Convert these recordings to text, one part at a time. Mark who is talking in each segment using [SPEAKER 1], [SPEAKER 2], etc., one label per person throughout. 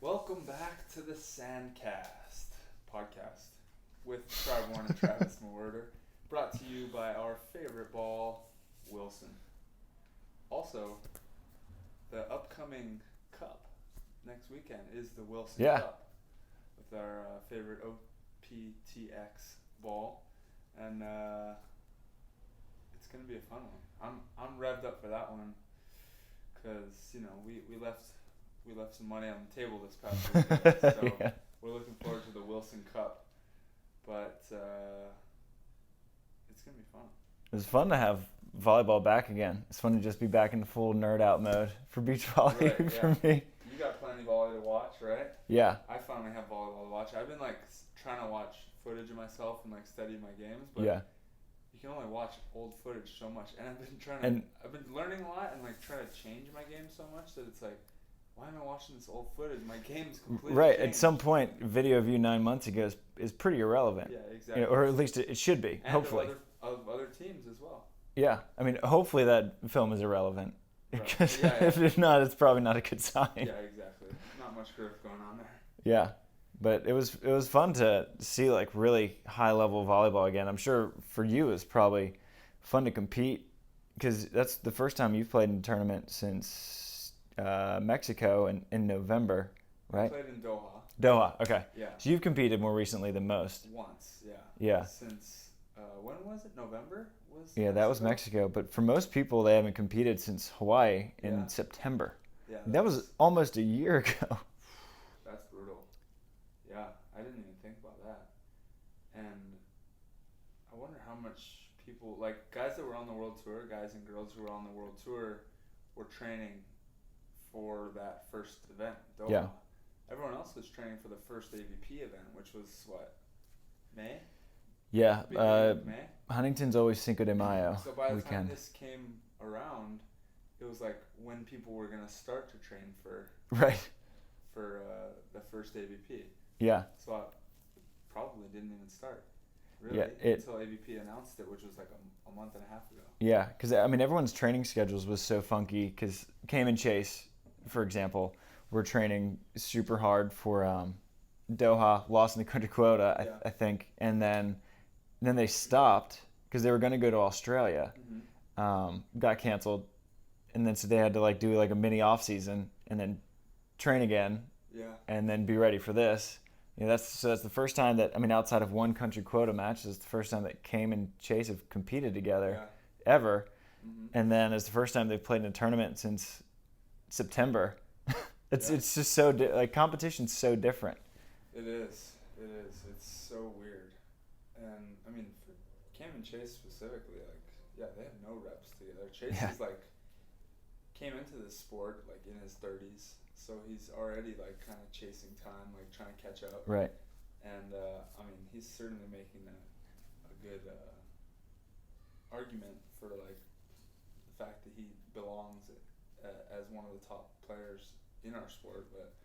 [SPEAKER 1] Welcome back to the SANDCAST podcast with Trevor and Travis Mewhirter, brought to you by our favorite ball, Wilson. Also, the upcoming cup next weekend is the Wilson Cup with our favorite OPTX ball, and it's gonna be a fun one. I'm revved up for that one because we left some money on the table this past weekend, so we're looking forward to the Wilson Cup. But it's gonna be fun.
[SPEAKER 2] It was fun to have volleyball back again. It's fun to just be back in full nerd out mode for beach volley for me.
[SPEAKER 1] You got plenty of volley to watch, right?
[SPEAKER 2] Yeah.
[SPEAKER 1] I finally have volleyball to watch. I've been trying to watch footage of myself and study my games, but you can only watch old footage so much. And I've been learning a lot and trying to change my game so much that it's why am I watching this old footage? My game's completely changed.
[SPEAKER 2] At some point, video of you 9 months ago is pretty irrelevant.
[SPEAKER 1] Yeah, exactly.
[SPEAKER 2] Or at least it should be,
[SPEAKER 1] and
[SPEAKER 2] hopefully.
[SPEAKER 1] Of other teams as well.
[SPEAKER 2] Yeah, I mean, hopefully that film is irrelevant.
[SPEAKER 1] Right.
[SPEAKER 2] Because if not, it's probably not a good sign.
[SPEAKER 1] Yeah, exactly. Not much growth going on there.
[SPEAKER 2] Yeah, but it was fun to see really high level volleyball again. I'm sure for you it's probably fun to compete because that's the first time you've played in a tournament since Mexico in November, right?
[SPEAKER 1] I played in Doha.
[SPEAKER 2] Doha, okay.
[SPEAKER 1] Yeah.
[SPEAKER 2] So you've competed more recently than most.
[SPEAKER 1] Once, yeah.
[SPEAKER 2] Yeah.
[SPEAKER 1] Since when was it? November was.
[SPEAKER 2] Yeah, that was Mexico. But for most people, they haven't competed since Hawaii in September.
[SPEAKER 1] Yeah.
[SPEAKER 2] That was almost a year ago.
[SPEAKER 1] That's brutal. Yeah, I didn't even think about that. And I wonder how much people, guys that were on the world tour, guys and girls who were on the world tour, were training for that first event, Doha.
[SPEAKER 2] Yeah.
[SPEAKER 1] Everyone else was training for the first AVP event, which was what, May?
[SPEAKER 2] Yeah,
[SPEAKER 1] May?
[SPEAKER 2] Huntington's always Cinco de Mayo.
[SPEAKER 1] So by the
[SPEAKER 2] weekend.
[SPEAKER 1] time this came around, it was when people were gonna start to train for the first AVP.
[SPEAKER 2] Yeah.
[SPEAKER 1] So I probably didn't even start. Really, until AVP announced it, which was a month and a half ago.
[SPEAKER 2] Yeah, because I mean everyone's training schedules was so funky. Because Cam and Chase, for example, were training super hard for Doha, lost in the country quota, I think, and then they stopped because they were going to go to Australia.
[SPEAKER 1] Mm-hmm.
[SPEAKER 2] Got canceled, and then so they had to do a mini off season and then train again.
[SPEAKER 1] Yeah.
[SPEAKER 2] And then be ready for this. That's the first time that outside of one country quota match, it's the first time that Cam and Chase have competed together ever, and then it's the first time they've played in a tournament since September. It's just so competition's so different.
[SPEAKER 1] It is. It's so weird, and for Cam and Chase specifically, they have no reps together. Chase is came into this sport in his 30s. So he's already kind of chasing time, trying to catch up.
[SPEAKER 2] Right.
[SPEAKER 1] And he's certainly making a good argument for the fact that he belongs as one of the top players in our sport. But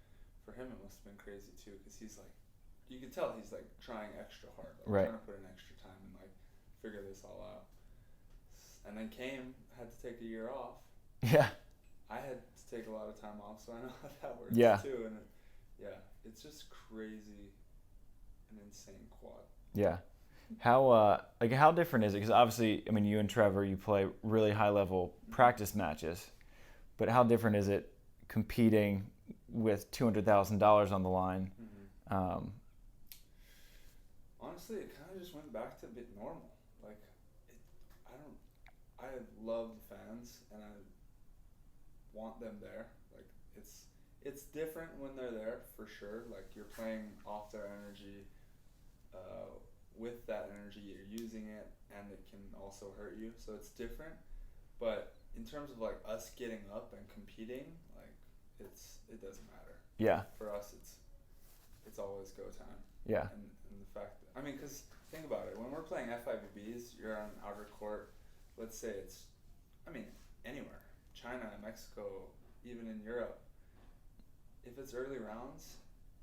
[SPEAKER 1] for him, it must have been crazy too, because he's you can tell he's trying extra hard, trying to put in extra time and figure this all out. And then Cam had to take a year off.
[SPEAKER 2] Yeah.
[SPEAKER 1] I had to take a lot of time off, so I know how that works too. And it's just crazy and insane quad.
[SPEAKER 2] Yeah. How different is it? Because obviously, you and Trevor, you play really high level practice matches, but how different is it competing with $200,000 on the line?
[SPEAKER 1] Mm-hmm. Honestly, it kind of just went back to a bit normal. I love the fans, and I want them there. It's different when they're there for sure. You're playing off their energy. With that energy, you're using it, and it can also hurt you. So it's different. But in terms of us getting up and competing, it doesn't matter.
[SPEAKER 2] Yeah.
[SPEAKER 1] For us, it's always go time.
[SPEAKER 2] Yeah.
[SPEAKER 1] And the fact because think about it, when we're playing FIVBs, you're on outer court. Let's say it's, anywhere, China, Mexico, even in Europe. If it's early rounds,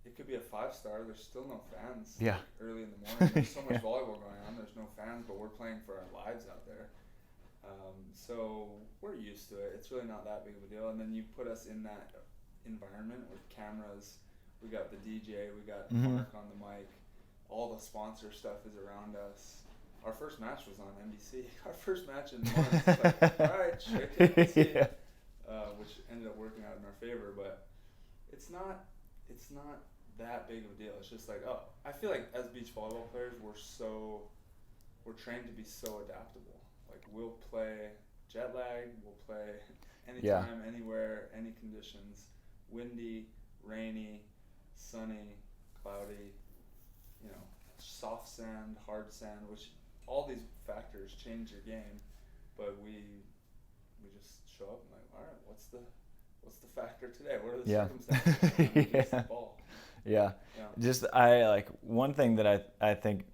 [SPEAKER 1] it could be a 5-star. There's still no fans.
[SPEAKER 2] Yeah.
[SPEAKER 1] Early in the morning, there's so much volleyball going on. There's no fans, but we're playing for our lives out there. So we're used to it. It's really not that big of a deal. And then you put us in that environment with cameras, We got the DJ. We got Mark on the mic. All the sponsor stuff is around us. Our first match was on NBC. Our first match in months. Like, all right, straight to NBC.
[SPEAKER 2] Yeah.
[SPEAKER 1] Which ended up working out in our favor, but it's not that big of a deal. It's just like, I feel like as beach volleyball players, we're trained to be so adaptable. Like, we'll play jet lag, we'll play anytime, anywhere, any conditions, windy, rainy, sunny, cloudy, soft sand, hard sand, which all these factors change your game, but we just show up and like, all right, what's the factor today? What are the circumstances? The ball.
[SPEAKER 2] Yeah. Just one thing that I think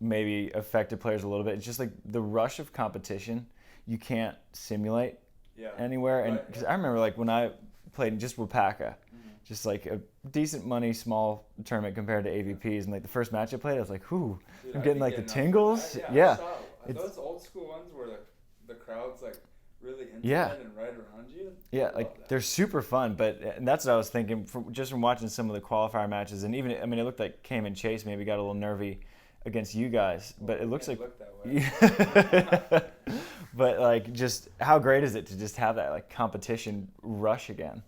[SPEAKER 2] maybe affected players a little bit. It's just like the rush of competition you can't simulate anywhere. And because I remember like when I played just Wapaka, just like a decent money small tournament compared to AVPs, and like the first match I played, I was like, "Whoo, I'm getting like the tingles." Yeah.
[SPEAKER 1] Those old school ones where the crowd's like really into it and right around you.
[SPEAKER 2] Yeah, like they're super fun, and that's what I was thinking from watching some of the qualifier matches, and even it looked like Cam and Chase maybe got a little nervy against you guys, but it looks like.
[SPEAKER 1] Look that way.
[SPEAKER 2] But like, just how great is it to just have that like competition rush again?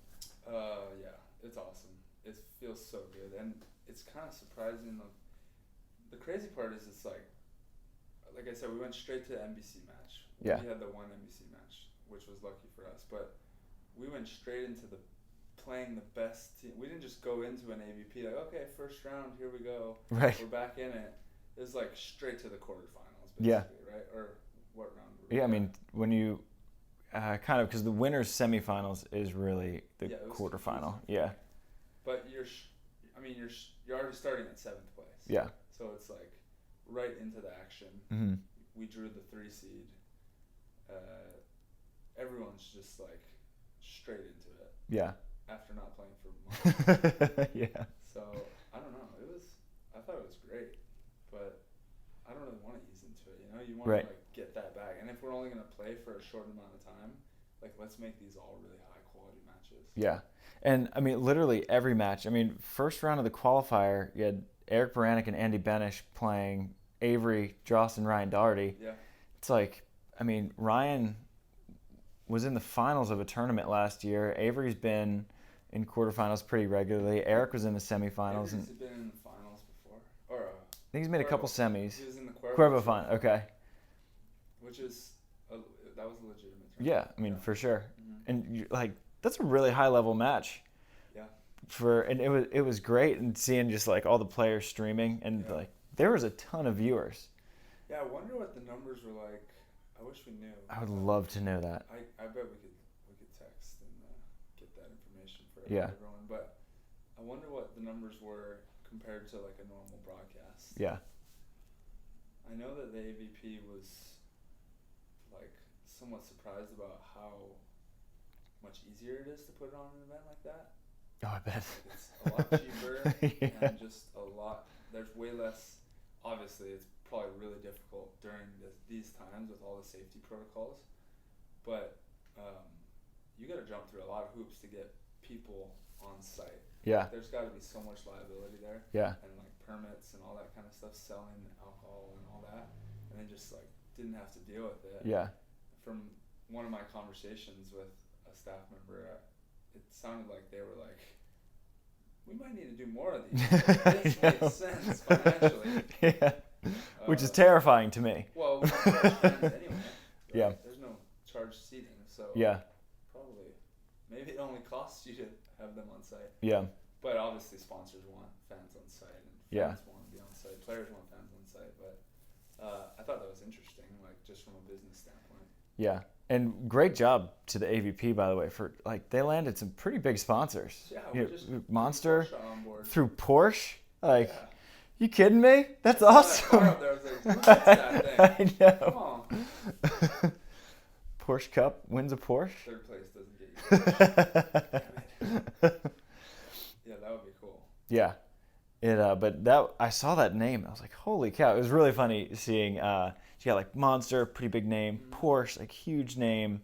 [SPEAKER 1] It's awesome. It feels so good, and it's kind of surprising. The crazy part is it's like I said, we went straight to the NBC match.
[SPEAKER 2] Yeah.
[SPEAKER 1] We had the one NBC match, which was lucky for us, but we went straight into playing the best team. We didn't just go into an AVP like, okay, first round, here we go.
[SPEAKER 2] Right.
[SPEAKER 1] We're back in it. It was like straight to the quarterfinals, basically, right? Or what round were we
[SPEAKER 2] I mean, when you kind of, because the winner's semifinals is really the quarterfinal.
[SPEAKER 1] Confusing.
[SPEAKER 2] Yeah.
[SPEAKER 1] But you're already starting at 7th place.
[SPEAKER 2] Yeah.
[SPEAKER 1] So it's like right into the action.
[SPEAKER 2] Mm-hmm.
[SPEAKER 1] We drew the 3 seed. Everyone's just like straight into it.
[SPEAKER 2] Yeah.
[SPEAKER 1] After not playing for months.
[SPEAKER 2] Yeah.
[SPEAKER 1] So I don't know. I thought it was great, but I don't really want to ease into it. You want to like get that back. And if we're only gonna play for a short amount of time, like let's make these all really high quality matches.
[SPEAKER 2] Yeah. And I mean, literally every match. I mean, first round of the qualifier, you had Eric Baranek and Andy Benish playing Avery, Dross, and Ryan Doherty.
[SPEAKER 1] Yeah.
[SPEAKER 2] It's like, I mean, Ryan was in the finals of a tournament last year. Avery's been in quarterfinals pretty regularly. Eric was in the semifinals.
[SPEAKER 1] Avery's been in the finals before. Or
[SPEAKER 2] I think he's made a couple semis.
[SPEAKER 1] He was in the
[SPEAKER 2] Cuervo final. Okay.
[SPEAKER 1] Which is that was a legitimate tournament.
[SPEAKER 2] Yeah, I mean, for sure.
[SPEAKER 1] Mm-hmm.
[SPEAKER 2] And like that's a really high level match.
[SPEAKER 1] Yeah.
[SPEAKER 2] And it was great, and seeing just like all the players streaming, and like there was a ton of viewers.
[SPEAKER 1] Yeah, I wonder what the numbers were like. I wish we knew.
[SPEAKER 2] I would love to know that.
[SPEAKER 1] I bet we could text and get that information for everyone. But I wonder what the numbers were compared to like a normal broadcast.
[SPEAKER 2] Yeah.
[SPEAKER 1] I know that the AVP was like somewhat surprised about how much easier it is to put on an event like that.
[SPEAKER 2] Oh, I bet.
[SPEAKER 1] Like it's a lot cheaper and just a lot. There's way less. Obviously, it's probably really difficult during these times with all the safety protocols, but you got to jump through a lot of hoops to get people on site.
[SPEAKER 2] Yeah.
[SPEAKER 1] There's got to be so much liability there.
[SPEAKER 2] Yeah.
[SPEAKER 1] And like permits and all that kind of stuff, selling alcohol and all that, and they just like didn't have to deal with it.
[SPEAKER 2] Yeah.
[SPEAKER 1] From one of my conversations with a staff member, it sounded like they were like, we might need to do more of these. This makes sense financially.
[SPEAKER 2] Yeah. Which is terrifying to me.
[SPEAKER 1] Well, we don't charge fans anyway. Right?
[SPEAKER 2] Yeah.
[SPEAKER 1] There's no charged seating, so probably maybe it only costs you to have them on site.
[SPEAKER 2] Yeah.
[SPEAKER 1] But obviously sponsors want fans on site, and fans want to be on site. Players want fans on site, but I thought that was interesting, like just from a business standpoint.
[SPEAKER 2] Yeah. And great job to the AVP, by the way, for like they landed some pretty big sponsors.
[SPEAKER 1] Yeah, just
[SPEAKER 2] Monster
[SPEAKER 1] Porsche on board.
[SPEAKER 2] through Porsche. Like, you kidding me? That's awesome.
[SPEAKER 1] That there, I was like, who gets that thing?
[SPEAKER 2] I know.
[SPEAKER 1] Come on.
[SPEAKER 2] Porsche Cup wins a Porsche.
[SPEAKER 1] Third place doesn't get you. Yeah, that would be cool.
[SPEAKER 2] Yeah. But I saw that name. I was like, holy cow! It was really funny seeing. You got like Monster, pretty big name. Porsche, like huge name.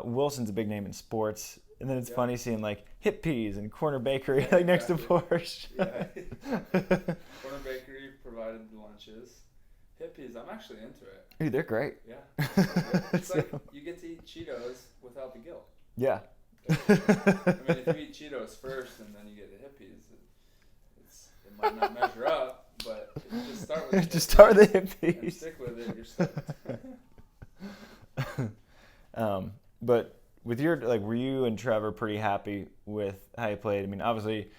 [SPEAKER 2] Wilson's a big name in sports. And then it's funny seeing like Hip Peas and Corner Bakery like next to Porsche.
[SPEAKER 1] Corner Bakery provided the lunches. Hip Peas, I'm actually into it.
[SPEAKER 2] Dude, they're great.
[SPEAKER 1] Yeah. It's like you get to eat Cheetos without the guilt.
[SPEAKER 2] Yeah.
[SPEAKER 1] I mean, if you eat Cheetos first and then you get the Hip Peas, it might not measure up, but if you just start with
[SPEAKER 2] the Hip Peas
[SPEAKER 1] and stick with it, you're stuck.
[SPEAKER 2] But with your, like, were you and Trevor pretty happy with how you played? I mean, obviously,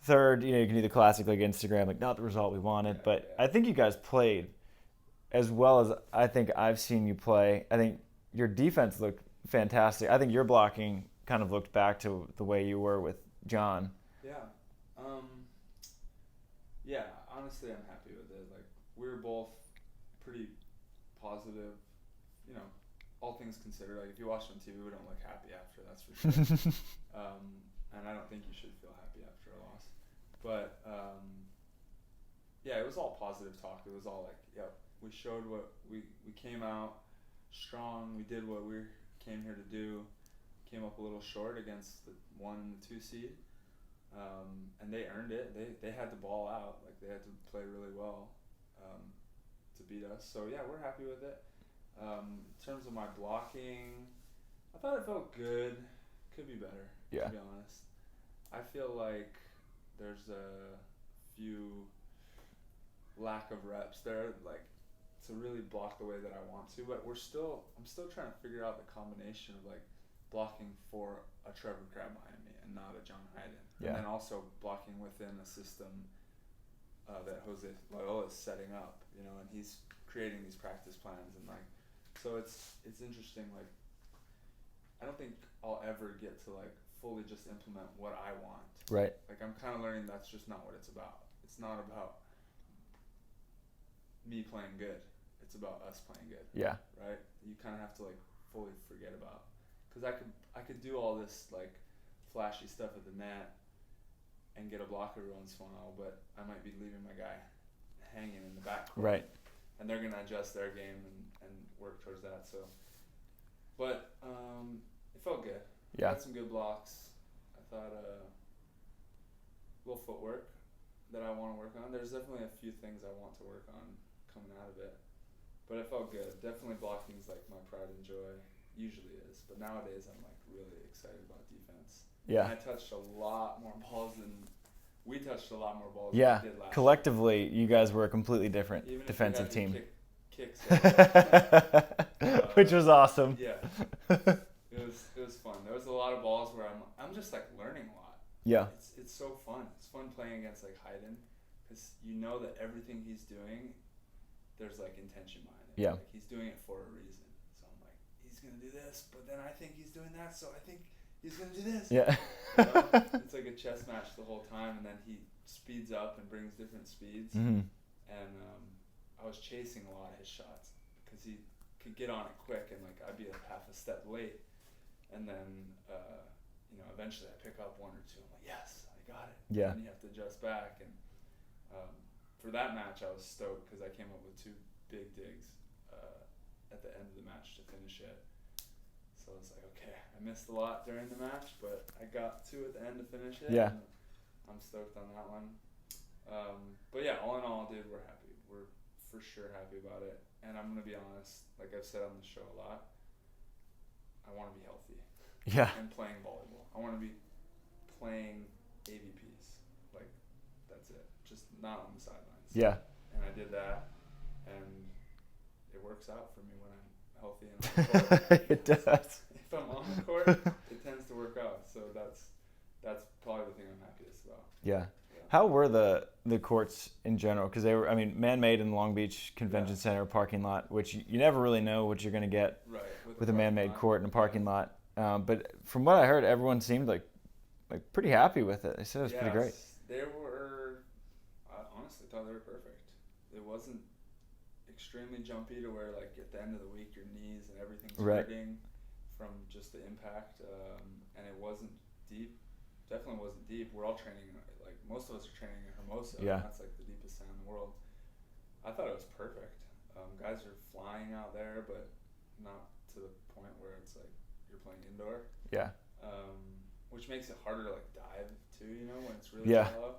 [SPEAKER 2] third, you can do the classic, like, Instagram, like, not the result we wanted. But I think you guys played as well as I think I've seen you play. I think your defense looked fantastic. I think your blocking kind of looked back to the way you were with John.
[SPEAKER 1] Yeah, honestly, I'm happy with it. Like, we were both pretty positive, all things considered. Like, if you watch on TV, we don't look happy after, that's for sure. And I don't think you should feel happy after a loss. But, it was all positive talk. It was all like, we showed what we came out strong. We did what we came here to do. Came up a little short against the 1 and the 2 seed. And they earned it. They had the ball out. Like, they had to play really well to beat us. So, we're happy with it. In terms of my blocking, I thought it felt good. Could be better, to be honest. I feel like there's a few lack of reps there, like, to really block the way that I want to. But I'm still trying to figure out the combination of, like, blocking for a Trevor Crabb behind me and not a John Hayden. And then also blocking within a system that Jose Loyola is setting up, and he's creating these practice plans. And, like, so it's interesting. Like, I don't think I'll ever get to, like, fully just implement what I want.
[SPEAKER 2] Right.
[SPEAKER 1] Like, I'm kind of learning that's just not what it's about. It's not about me playing good. It's about us playing good.
[SPEAKER 2] Yeah.
[SPEAKER 1] Right? You kind of have to, like, fully forget about. Because I could do all this, like, flashy stuff at the net and get a block every once in a while, but I might be leaving my guy hanging in the backcourt.
[SPEAKER 2] Right.
[SPEAKER 1] And they're going to adjust their game and work towards that. So, but it felt good.
[SPEAKER 2] Yeah.
[SPEAKER 1] Had some good blocks. I thought a little footwork that I want to work on. There's definitely a few things I want to work on coming out of it. But it felt good. Definitely blocking is, like, my pride and joy. Usually is. But nowadays I'm, like, really excited about defense.
[SPEAKER 2] Yeah.
[SPEAKER 1] And I touched a lot more balls than we did last year.
[SPEAKER 2] Collectively, you guys were a completely different
[SPEAKER 1] Even
[SPEAKER 2] defensive
[SPEAKER 1] if we
[SPEAKER 2] team.
[SPEAKER 1] had kicks
[SPEAKER 2] Which was awesome.
[SPEAKER 1] Yeah. It was fun. There was a lot of balls where I'm just, like, learning a lot.
[SPEAKER 2] Yeah.
[SPEAKER 1] It's so fun. It's fun playing against, like, Hayden, because you know that everything he's doing, there's, like, intention behind it.
[SPEAKER 2] Yeah.
[SPEAKER 1] Like, he's doing it for a reason. So I'm like, he's gonna do this, but then I think he's doing that, so I think he's gonna do this.
[SPEAKER 2] Yeah.
[SPEAKER 1] It's like a chess match the whole time, and then he speeds up and brings different speeds.
[SPEAKER 2] Mm-hmm.
[SPEAKER 1] And I was chasing a lot of his shots because he could get on it quick, and, like, I'd be, like, half a step late, and then eventually I pick up one or two. I'm like, yes, I got it.
[SPEAKER 2] Yeah.
[SPEAKER 1] And you have to adjust back, and for that match I was stoked because I came up with 2 big digs at the end of the match to finish it. So it's like, okay, I missed a lot during the match, but I got 2 at the end to finish it.
[SPEAKER 2] Yeah.
[SPEAKER 1] And I'm stoked on that one. But yeah, all in all, dude, we're happy. We're for sure happy about it. And I'm gonna be honest, like I've said on the show a lot, I want to be healthy.
[SPEAKER 2] Yeah.
[SPEAKER 1] And playing volleyball. I want to be playing AVPs. Like, that's it. Just not on the sidelines.
[SPEAKER 2] Yeah.
[SPEAKER 1] And I did that, and it works out for me when I'm healthy and on the court.
[SPEAKER 2] It does.
[SPEAKER 1] If I'm on the court, it tends to work out. So that's probably the thing I'm happiest about.
[SPEAKER 2] Yeah. How were the courts in general? Because they were, I mean, man-made in the Long Beach Convention Center parking lot, which you never really know what you're going to get with a man-made court in a parking lot. But from what I heard, everyone seemed like pretty happy with it. They said it was pretty great.
[SPEAKER 1] They were, I honestly thought they were perfect. It wasn't extremely jumpy to where, like, at the end of the week your knees and everything's hurting from just the impact. And it wasn't deep. Definitely wasn't deep. We're all training, like, most of us are training in Hermosa.
[SPEAKER 2] Yeah.
[SPEAKER 1] And that's, like, the deepest sand in the world. I thought it was perfect. Guys are flying out there, but not to the point where it's like you're playing indoor.
[SPEAKER 2] Yeah.
[SPEAKER 1] which makes it harder to like dive too. You know, when it's really shallow.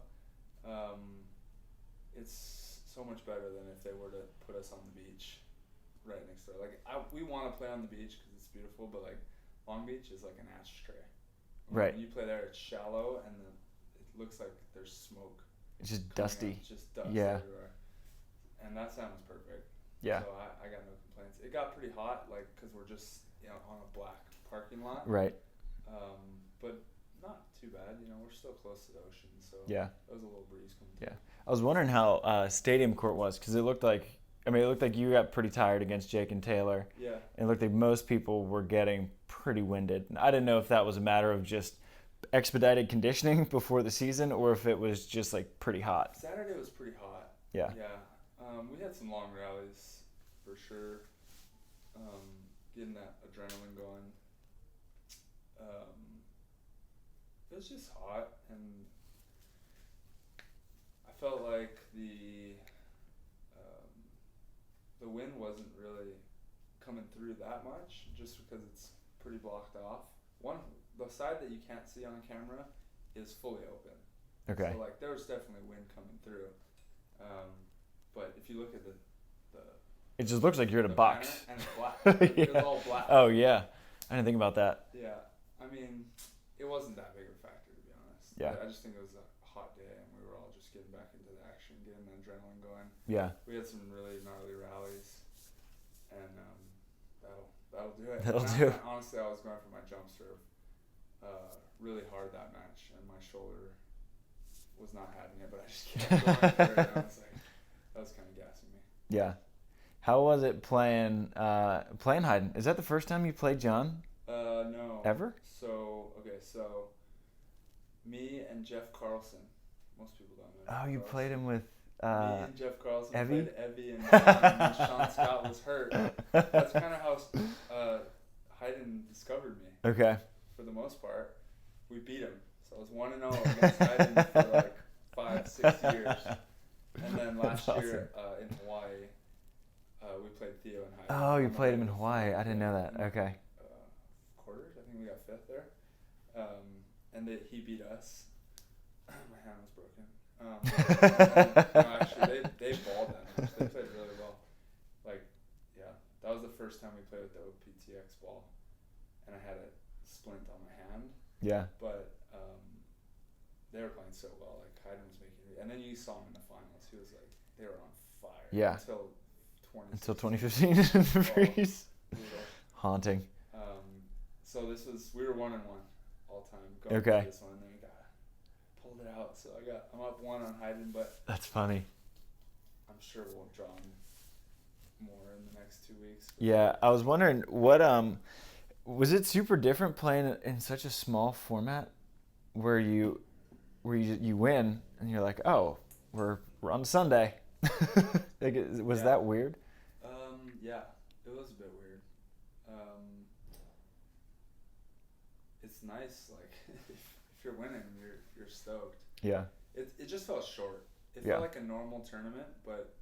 [SPEAKER 1] It's so much better than if they were to put us on the beach right next door. Like we want to play on the beach because it's beautiful, but like Long Beach is like an ashtray. When you play there, it's shallow and it looks like there's smoke.
[SPEAKER 2] It's just dusty.
[SPEAKER 1] It's just dust everywhere. And that sound was perfect.
[SPEAKER 2] Yeah.
[SPEAKER 1] So I got no complaints. It got pretty hot, like, because we're just, on a black parking lot.
[SPEAKER 2] Right.
[SPEAKER 1] But not too bad. We're still close to the ocean, so
[SPEAKER 2] yeah.
[SPEAKER 1] There was a little breeze coming through.
[SPEAKER 2] Yeah. I was wondering how stadium court was, because it looked like you got pretty tired against Jake and Taylor.
[SPEAKER 1] Yeah.
[SPEAKER 2] And it looked like most people were getting pretty winded. And I didn't know if that was a matter of just expedited conditioning before the season or if it was just like pretty hot.
[SPEAKER 1] Saturday was pretty hot.
[SPEAKER 2] Yeah.
[SPEAKER 1] Yeah. We had some long rallies for sure. Getting that adrenaline going. It was just hot, and I felt like the wind wasn't really coming through that much, just because it's pretty blocked off. The side that you can't see on camera is fully open.
[SPEAKER 2] Okay.
[SPEAKER 1] So like there was definitely wind coming through, but if you look at the
[SPEAKER 2] it just looks like you're in a box.
[SPEAKER 1] And it's black.
[SPEAKER 2] Yeah.
[SPEAKER 1] It was all black.
[SPEAKER 2] Oh yeah, I didn't think about that.
[SPEAKER 1] Yeah, I mean, it wasn't that big of a factor, to be honest.
[SPEAKER 2] Yeah.
[SPEAKER 1] I just think it was a hot day, and we were all just getting back into the action, getting the adrenaline going.
[SPEAKER 2] Yeah.
[SPEAKER 1] We had some really gnarly rallies, and that'll do it.
[SPEAKER 2] That'll do it.
[SPEAKER 1] Honestly, I was going for my jump serve really hard that match, and my shoulder was not having it, but I just kept going for it, and I was like, that was kind of gassing me.
[SPEAKER 2] Yeah. How was it playing Hayden? Is that the first time you played John?
[SPEAKER 1] No.
[SPEAKER 2] Ever?
[SPEAKER 1] So me and Jeff Carlson. Most people don't know.
[SPEAKER 2] Oh, you played him with
[SPEAKER 1] me and Jeff Carlson
[SPEAKER 2] Evie?
[SPEAKER 1] played Evie and when Sean Scott was hurt. That's kind of how Hayden discovered me.
[SPEAKER 2] Okay.
[SPEAKER 1] For the most part, we beat him. So I was 1-0 against Hayden for like 5-6 years. And then last year in Hawaii, we played Theo and Hayden.
[SPEAKER 2] Oh, you played him in Hawaii. I didn't know that. Okay.
[SPEAKER 1] Quarters. I think we got 5th there. And he beat us. My hand was broken. No, actually, they balled them. They played really well. That was the first time we played with the OPTX ball, and I had a splint on my hand.
[SPEAKER 2] Yeah.
[SPEAKER 1] But they were playing so well. Like Hayden was making, and then you saw him in the finals. He was like, they were on fire.
[SPEAKER 2] Yeah.
[SPEAKER 1] Until
[SPEAKER 2] 2015 in the freeze. Haunting.
[SPEAKER 1] So we were 1-1 all time. Going
[SPEAKER 2] Okay.
[SPEAKER 1] This one, and then we pulled it out. So I'm up 1 on Hayden, but
[SPEAKER 2] That's funny.
[SPEAKER 1] I'm sure we'll draw him more in the next 2 weeks.
[SPEAKER 2] Yeah, I was wondering what was it super different playing in such a small format where you win and you're like, oh, we're on Sunday. Was that weird?
[SPEAKER 1] Yeah, it was a bit weird. It's nice, like if you're winning, you're stoked.
[SPEAKER 2] Yeah.
[SPEAKER 1] It just felt short. It felt like a normal tournament, but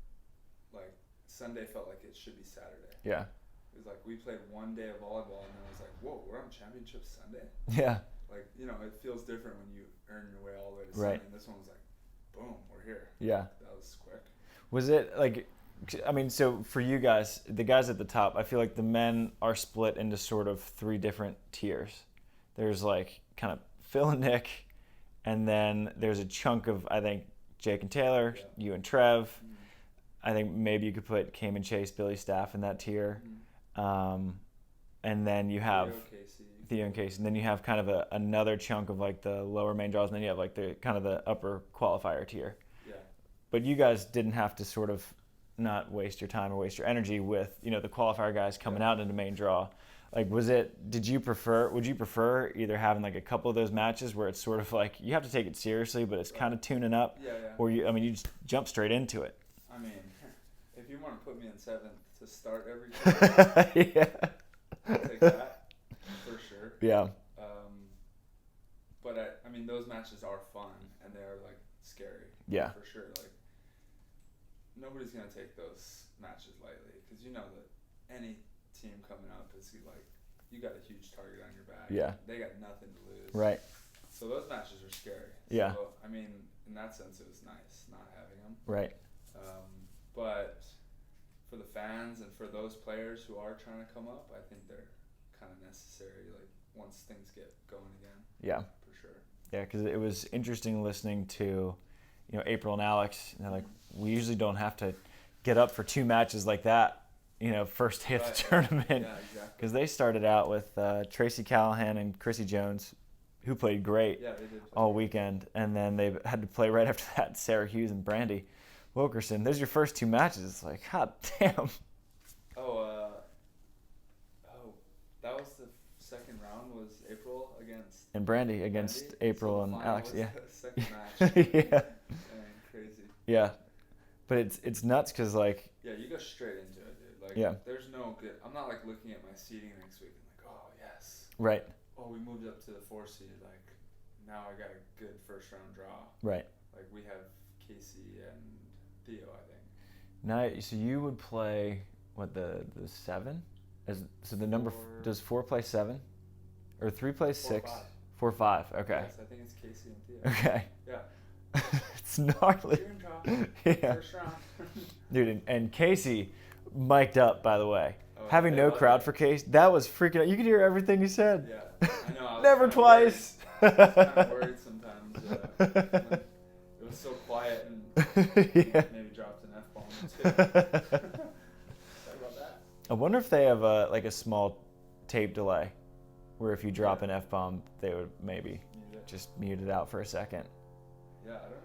[SPEAKER 1] like Sunday felt like it should be Saturday.
[SPEAKER 2] Yeah.
[SPEAKER 1] It was like we played one day of volleyball, and then it was like, whoa, we're on championship Sunday.
[SPEAKER 2] Yeah.
[SPEAKER 1] Like, it feels different when you earn your way all the way to
[SPEAKER 2] right.
[SPEAKER 1] Sunday. And this one was like, boom, we're here.
[SPEAKER 2] Yeah.
[SPEAKER 1] That was quick.
[SPEAKER 2] Was it like, so for you guys, the guys at the top, I feel like the men are split into sort of 3 different tiers. There's like kind of Phil and Nick, and then there's a chunk of, I think, Jake and Taylor, you and Trev. Mm-hmm. I think maybe you could put Cam and Chase, Billy Staff in that tier. Mm-hmm. And then you have Theo and Casey. And then you have kind of another chunk of like the lower main draws, and then you have like the kind of the upper qualifier tier. Yeah. But you guys didn't have to sort of not waste your time or waste your energy with, the qualifier guys coming out into main draw. Like, would you prefer either having like a couple of those matches where it's sort of like you have to take it seriously, but it's kind of tuning up, or you just jump straight into it?
[SPEAKER 1] I mean, if you want to put me in 7th to start every time,
[SPEAKER 2] yeah,
[SPEAKER 1] I'll take that for sure.
[SPEAKER 2] Yeah.
[SPEAKER 1] But I mean, those matches are fun and they're like scary.
[SPEAKER 2] Yeah.
[SPEAKER 1] For sure. Like, nobody's gonna take those matches lightly because that any team coming up is like, you got a huge target on your back.
[SPEAKER 2] Yeah.
[SPEAKER 1] They got nothing to lose.
[SPEAKER 2] Right.
[SPEAKER 1] So those matches are scary.
[SPEAKER 2] Yeah.
[SPEAKER 1] So, I mean, in that sense, it was nice not having them.
[SPEAKER 2] Right.
[SPEAKER 1] But for the fans and for those players who are trying to come up, I think they're kind of necessary, like, once things get going again.
[SPEAKER 2] Yeah.
[SPEAKER 1] For sure.
[SPEAKER 2] Yeah, because it was interesting listening to, April and Alix. Like, we usually don't have to get up for 2 matches like that, first day of the tournament.
[SPEAKER 1] Yeah, exactly.
[SPEAKER 2] Because they started out with Traci, Callahan, and Crissy Jones, who played great all weekend. And then they had to play right after that Sara, Hughes, and Brandie. Wilkerson, those are your first 2 matches. It's like, god damn.
[SPEAKER 1] That was the second round was April against...
[SPEAKER 2] And Brandie against April
[SPEAKER 1] so
[SPEAKER 2] and Alix,
[SPEAKER 1] was
[SPEAKER 2] yeah.
[SPEAKER 1] The second match.
[SPEAKER 2] Yeah.
[SPEAKER 1] Crazy.
[SPEAKER 2] Yeah. But it's nuts because, like...
[SPEAKER 1] Yeah, you go straight into it, dude. Like,
[SPEAKER 2] yeah.
[SPEAKER 1] There's no good... I'm not, like, looking at my seeding next week and like, oh, yes.
[SPEAKER 2] Right.
[SPEAKER 1] Oh, we moved up to the 4 seed. Like, now I got a good first round draw.
[SPEAKER 2] Right.
[SPEAKER 1] Like, we have Casey and Theo, I think.
[SPEAKER 2] Now, so you would play, the 7? So the number... Does 4 play 7? Or 3 plays 6? 4, 5. Okay.
[SPEAKER 1] Yes, I think it's Casey and Theo.
[SPEAKER 2] Okay.
[SPEAKER 1] Yeah.
[SPEAKER 2] It's gnarly. Yeah.
[SPEAKER 1] First round.
[SPEAKER 2] Dude, and Casey mic'd up, by the way.
[SPEAKER 1] Oh,
[SPEAKER 2] having no crowd for Casey, that was freaking... You could hear everything he said.
[SPEAKER 1] Yeah, I know.
[SPEAKER 2] Never twice.
[SPEAKER 1] I was kind of worried sometimes. When it was so quiet and maybe dropped an F-bomb or 2. Sorry about that.
[SPEAKER 2] I wonder if they have a small tape delay where if you drop an F-bomb, they would maybe just mute it out for a second.
[SPEAKER 1] Yeah, I don't know.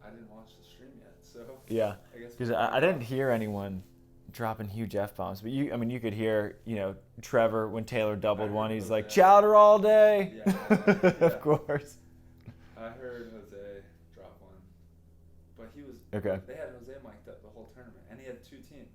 [SPEAKER 1] I didn't watch the stream yet, so...
[SPEAKER 2] Yeah, because I didn't hear anyone dropping huge F-bombs, but you could hear, Trevor when Taylor doubled one, he's like, chowder all day!
[SPEAKER 1] Yeah.
[SPEAKER 2] Of course.
[SPEAKER 1] I heard Jose drop one, but he was...
[SPEAKER 2] Okay.
[SPEAKER 1] They had Jose mic'd up the whole tournament, and he had 2 teams.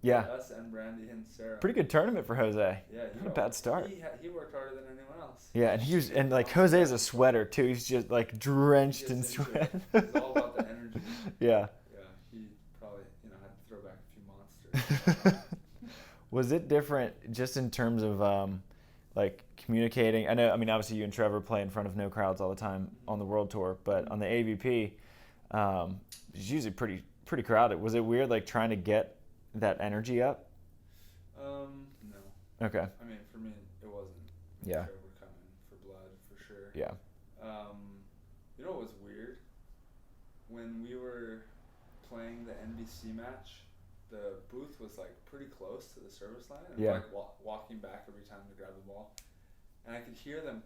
[SPEAKER 2] Yeah.
[SPEAKER 1] Us and Brandie and Sara.
[SPEAKER 2] Pretty good tournament for Jose.
[SPEAKER 1] Yeah.
[SPEAKER 2] Not a bad start.
[SPEAKER 1] He worked harder than anyone else.
[SPEAKER 2] Yeah, and Jose is a sweater too. He's just like drenched in sweat.
[SPEAKER 1] It's all about the energy.
[SPEAKER 2] Yeah.
[SPEAKER 1] Yeah, he probably had to throw back a few monsters.
[SPEAKER 2] Was it different just in terms of like communicating? I know, obviously you and Trevor play in front of no crowds all the time on the World Tour, but on the AVP, it's usually pretty crowded. Was it weird, like trying to get that energy up?
[SPEAKER 1] No.
[SPEAKER 2] Okay.
[SPEAKER 1] For me, it wasn't.
[SPEAKER 2] Yeah.
[SPEAKER 1] Sure, we're coming for blood for sure.
[SPEAKER 2] Yeah.
[SPEAKER 1] You know what was weird? When we were playing the NBC match, the booth was like pretty close to the service line. And like walking back every time to grab the ball, and I could hear them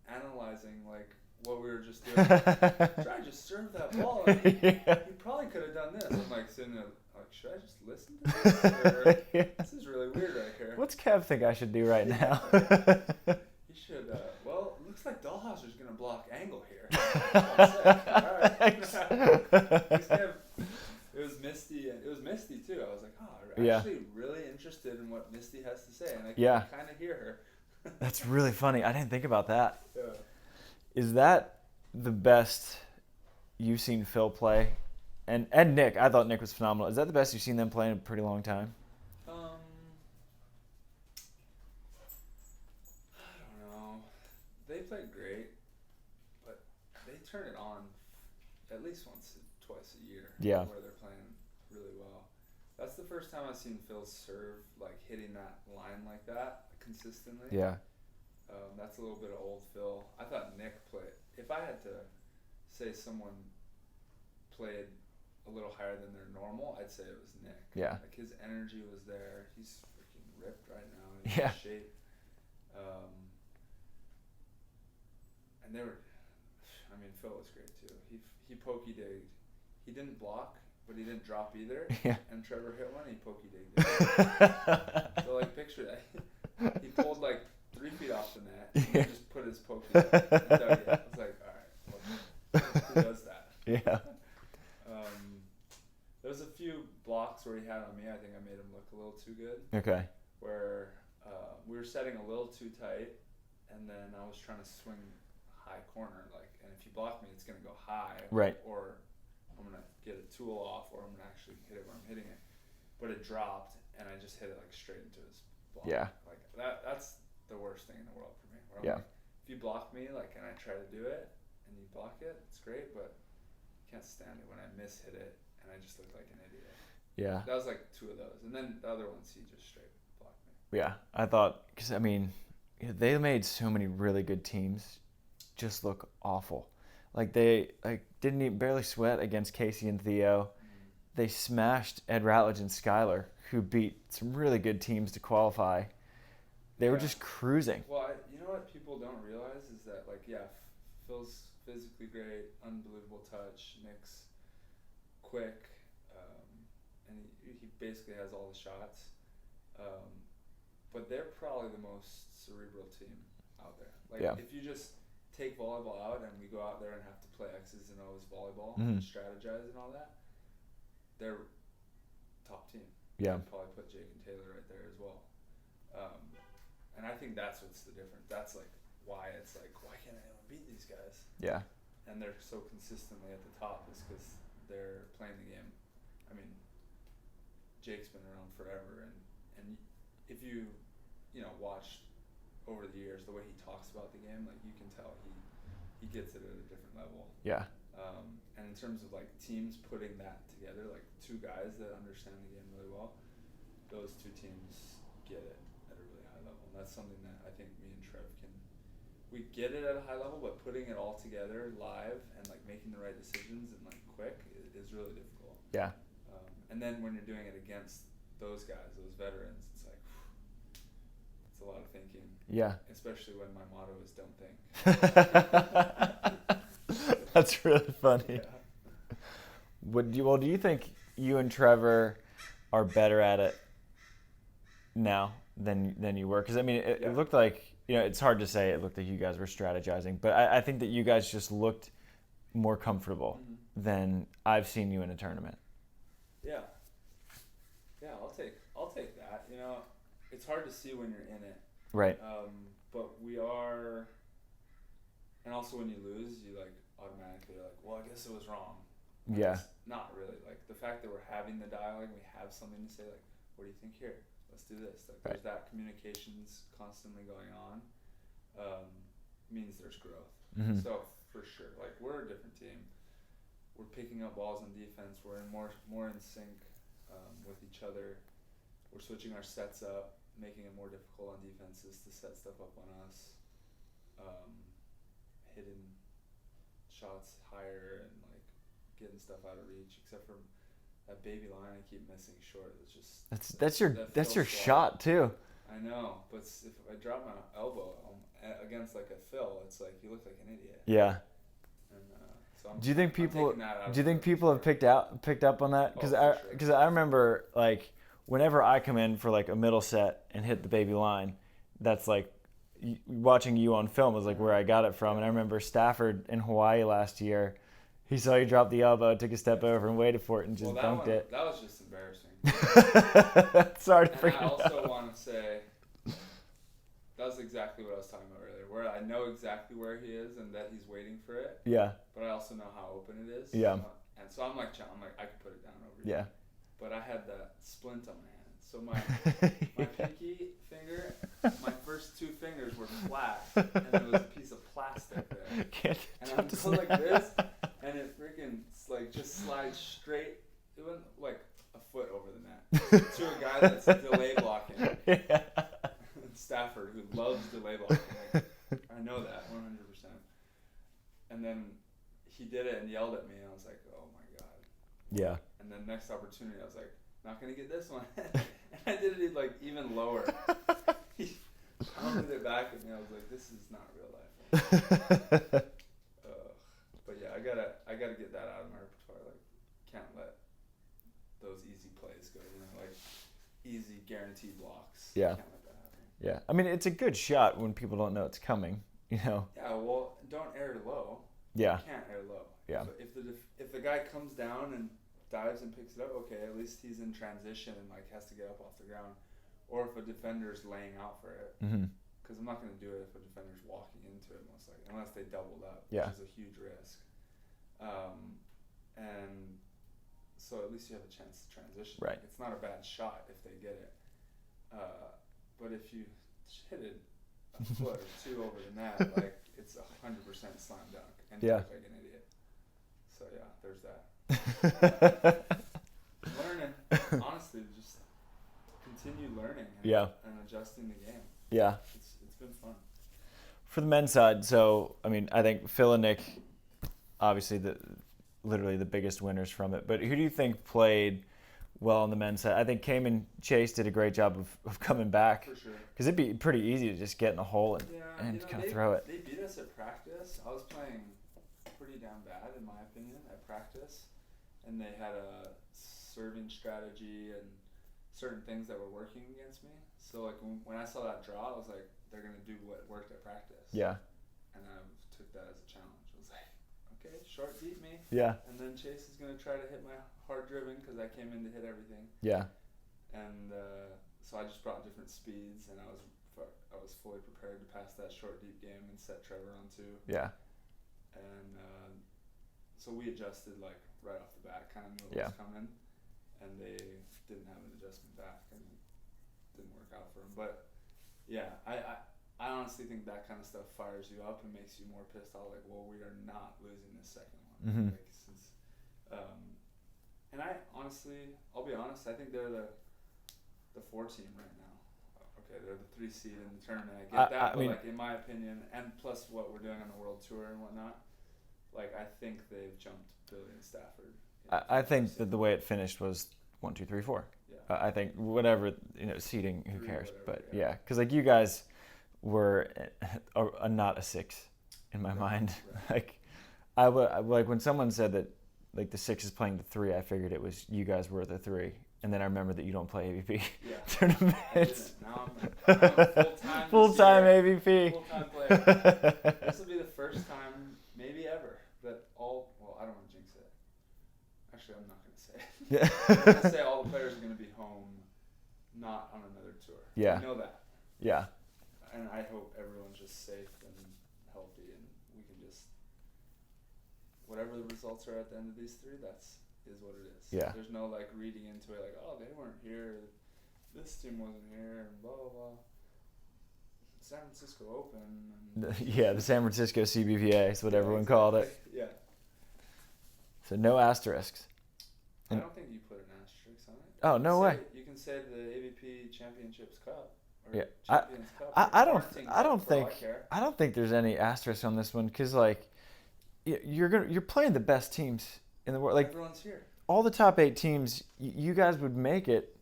[SPEAKER 1] analyzing like what we were just doing. Try to just serve that ball. You probably could have done this. I'm like sitting there. Like, should I just listen to this? Or, this is really weird right here.
[SPEAKER 2] What's Kev think I should do right now?
[SPEAKER 1] He should, it looks like Dalhausser's going to block angle here. All right. It was Misty, and it was Misty too. I was like, I'm actually really interested in what Misty has to say, and I can kind of hear her.
[SPEAKER 2] That's really funny. I didn't think about that.
[SPEAKER 1] Yeah.
[SPEAKER 2] Is that the best you've seen Phil play? And Nick, I thought Nick was phenomenal. Is that the best you've seen them play in a pretty long time?
[SPEAKER 1] I don't know. They played great, but they turn it on at least once or twice a year.
[SPEAKER 2] Yeah.
[SPEAKER 1] Where they're playing really well. That's the first time I've seen Phil serve, like hitting that line like that consistently.
[SPEAKER 2] Yeah.
[SPEAKER 1] That's a little bit of old Phil. I thought Nick played. If I had to say someone played a little higher than their normal, I'd say it was Nick.
[SPEAKER 2] Yeah.
[SPEAKER 1] Like his energy was there. He's freaking ripped right now. He's in shape. And they were, Phil was great too. He pokey digged. He didn't block, but he didn't drop either.
[SPEAKER 2] Yeah.
[SPEAKER 1] And Trevor hit one, he pokey digged. So like picture that. He pulled like 3 feet off the net and just put his pokey up and dug it. I was like, alright, who does that?
[SPEAKER 2] Yeah.
[SPEAKER 1] There was a few blocks where he had on me. I think I made him look a little too good.
[SPEAKER 2] Okay.
[SPEAKER 1] Where we were setting a little too tight, and then I was trying to swing high corner, and if you block me, it's gonna go high.
[SPEAKER 2] Right.
[SPEAKER 1] Or I'm gonna get a tool off, or I'm gonna actually hit it where I'm hitting it. But it dropped, and I just hit it like straight into his block.
[SPEAKER 2] Yeah.
[SPEAKER 1] Like that's the worst thing in the world for me. Where I'm like, if you block me, like, and I try to do it, and you block it, it's great, but I can't stand it when I hit it, and I just look like an idiot.
[SPEAKER 2] Yeah.
[SPEAKER 1] That was like 2 of those. And then the other ones, he just straight blocked me.
[SPEAKER 2] Yeah, I thought, because, I mean, they made so many really good teams just look awful. Like, they barely sweat against Casey and Theo. They smashed Ed Ratledge and Skylar, who beat some really good teams to qualify. They were just cruising.
[SPEAKER 1] Well, you know what people don't realize is that, like, Phil's physically great, unbelievable touch, Nick's quick, and he basically has all the shots. But they're probably the most cerebral team out there. Like, if you just take volleyball out and we go out there and have to play X's and O's volleyball and strategize and all that, they're top team.
[SPEAKER 2] Yeah.
[SPEAKER 1] I'd probably put Jake and Taylor right there as well. And I think that's what's the difference. That's like why it's like, why can't anyone beat these guys?
[SPEAKER 2] Yeah.
[SPEAKER 1] And they're so consistently at the top is because they're playing the game. I mean, Jake's been around forever, and if you watched over the years the way he talks about the game, like, you can tell he gets it at a different level.
[SPEAKER 2] Yeah.
[SPEAKER 1] And in terms of like teams putting that together, like 2 guys that understand the game really well, those 2 teams get it at a really high level. And that's something that I think me and Trev we get it at a high level, but putting it all together live and like making the right decisions and like quick is really difficult.
[SPEAKER 2] Yeah.
[SPEAKER 1] And then when you're doing it against those guys, those veterans, it's like, it's a lot of thinking.
[SPEAKER 2] Yeah.
[SPEAKER 1] Especially when my motto is don't think.
[SPEAKER 2] That's really funny.
[SPEAKER 1] Yeah.
[SPEAKER 2] Do you think you and Trevor are better at it now than you were? Because, I mean, it looked like, it's hard to say it looked like you guys were strategizing, but I think that you guys just looked more comfortable than I've seen you in a tournament.
[SPEAKER 1] Yeah. Yeah, I'll take that. It's hard to see when you're in it.
[SPEAKER 2] Right.
[SPEAKER 1] But we are, and also when you lose, you like automatically are like, well, I guess it was wrong.
[SPEAKER 2] Yeah.
[SPEAKER 1] It's not really. Like, the fact that we're having the dialogue, we have something to say, like, what do you think here? Let's do this. Like, there's that communication's constantly going on, means there's growth.
[SPEAKER 2] Mm-hmm.
[SPEAKER 1] So for sure, like, we're a different team. We're picking up balls on defense. We're more in sync with each other. We're switching our sets up, making it more difficult on defenses to set stuff up on us. Hitting shots higher and like getting stuff out of reach, except for that baby line I keep missing short. It's just
[SPEAKER 2] that's your shot too.
[SPEAKER 1] I know, but if I drop my elbow against like a fill, it's like you look like an idiot.
[SPEAKER 2] Yeah.
[SPEAKER 1] And so
[SPEAKER 2] do you think people have picked up on that? Because I remember, like, whenever I come in for like a middle set and hit the baby line, that's like watching you on film is like where I got it from. And I remember Stafford in Hawaii last year. He saw you drop the elbow, took a step over, and waited for it, and just dunked it.
[SPEAKER 1] That was just embarrassing.
[SPEAKER 2] Sorry to
[SPEAKER 1] and
[SPEAKER 2] forget.
[SPEAKER 1] I also want to say that was exactly what I was talking about earlier, where I know exactly where he is and that he's waiting for it.
[SPEAKER 2] Yeah.
[SPEAKER 1] But I also know how open it is.
[SPEAKER 2] Yeah.
[SPEAKER 1] And so I'm like, I could put it down over here.
[SPEAKER 2] Yeah.
[SPEAKER 1] But I had that splint on my hand, so my pinky finger, my first 2 fingers were flat, and there was a piece of plastic there. And I'm going like this, and it freaking like just slides straight. It went like a foot over the net to a guy that's delay blocking.
[SPEAKER 2] Yeah.
[SPEAKER 1] Stafford, who loves delay blocking. Like, I know that 100%. And then he did it and yelled at me, and I was like, oh my god.
[SPEAKER 2] Yeah.
[SPEAKER 1] And then next opportunity, I was like, not gonna get this one. And I did it like even lower. He pounded it back at me. I was like, this is not real life. But yeah, I gotta get that out of my repertoire. Like, can't let those easy plays go. Like easy guaranteed blocks.
[SPEAKER 2] Yeah.
[SPEAKER 1] Can't let that happen.
[SPEAKER 2] Yeah. I mean, it's a good shot when people don't know it's coming.
[SPEAKER 1] Yeah. Well, don't air low.
[SPEAKER 2] Yeah.
[SPEAKER 1] You can't air low.
[SPEAKER 2] Yeah.
[SPEAKER 1] So if the guy comes down and dives and picks it up, okay, at least he's in transition and like has to get up off the ground. Or if a defender's laying out for it, because I'm not going to do it if a defender's walking into it, most likely, unless they doubled up, which is a huge risk. And so at least you have a chance to transition.
[SPEAKER 2] Right.
[SPEAKER 1] It's not a bad shot if they get it. But if you hit it a foot or two over the net, like it's 100% slam dunk, and you
[SPEAKER 2] Yeah.
[SPEAKER 1] look like an idiot. So yeah, there's that. Learning, honestly, just continue learning and adjusting the game.
[SPEAKER 2] Yeah.
[SPEAKER 1] It's been fun.
[SPEAKER 2] For the men's side, so I mean, I think Phil and Nick, obviously literally the biggest winners from it. But who do you think played well on the men's side? I think Cayman and Chase did a great job of coming back.
[SPEAKER 1] For sure.
[SPEAKER 2] Because it'd be pretty easy to just get in the hole and kind of throw it.
[SPEAKER 1] They beat us at practice. I was playing pretty damn bad, in my opinion, at practice. And they had a serving strategy and certain things that were working against me. So like when I saw that draw, I was like, they're going to do what worked at practice.
[SPEAKER 2] Yeah.
[SPEAKER 1] And I took that as a challenge. I was like, okay, short deep me.
[SPEAKER 2] Yeah.
[SPEAKER 1] And then Chase is going to try to hit my hard driven because I came in to hit everything.
[SPEAKER 2] Yeah.
[SPEAKER 1] And so I just brought different speeds, and I was fully prepared to pass that short deep game and set Trevor on two.
[SPEAKER 2] Yeah.
[SPEAKER 1] And so we adjusted like right off the bat, kind of knew what was coming, and they didn't have an adjustment back, and it didn't work out for them. But yeah, I honestly think that kind of stuff fires you up and makes you more pissed off. Like, well, we are not losing this second one.
[SPEAKER 2] Mm-hmm.
[SPEAKER 1] Like, since, and I honestly, I'll be honest, I think they're the 4 team right now. Okay, they're the 3 seed in the tournament. I get that, but like in my opinion, and plus what we're doing on the World Tour and whatnot, like I think they've jumped Billy and Stafford.
[SPEAKER 2] I think that the way it finished was 1, 2, 3, 4.
[SPEAKER 1] Yeah.
[SPEAKER 2] I think whatever, seeding, who cares?
[SPEAKER 1] Whatever,
[SPEAKER 2] but yeah, because like you guys were not a 6 in my mind.
[SPEAKER 1] Right.
[SPEAKER 2] Like when someone said that like the 6 is playing the 3, I figured it was you guys were the 3. And then I remember that you don't play AVP tournaments.
[SPEAKER 1] Now I'm
[SPEAKER 2] full-time AVP.
[SPEAKER 1] Full-time player. This will be the first time, maybe ever, that I don't want to jinx it. Actually, I'm not going to say it.
[SPEAKER 2] Yeah.
[SPEAKER 1] I'm going to say all the players are going to be home, not on another tour.
[SPEAKER 2] Yeah.
[SPEAKER 1] I know that.
[SPEAKER 2] Yeah.
[SPEAKER 1] And I hope everyone's just safe and healthy, and we can just, whatever the results are at the end of these 3, is what it is.
[SPEAKER 2] Yeah.
[SPEAKER 1] There's no like reading into it like, oh, they weren't here, this team wasn't here, and blah blah blah. San Francisco Open.
[SPEAKER 2] Yeah, the San Francisco CBVA is what everyone called it.
[SPEAKER 1] Yeah.
[SPEAKER 2] So no asterisks.
[SPEAKER 1] I don't think you put an asterisk on it.
[SPEAKER 2] Oh, no way.
[SPEAKER 1] You can say the AVP Champions Cup. Or
[SPEAKER 2] Yeah.
[SPEAKER 1] Champions Cup.
[SPEAKER 2] I don't think there's any asterisk on this one because like you're playing the best teams in the world. Like
[SPEAKER 1] everyone's here.
[SPEAKER 2] All the top 8 teams, you guys would make it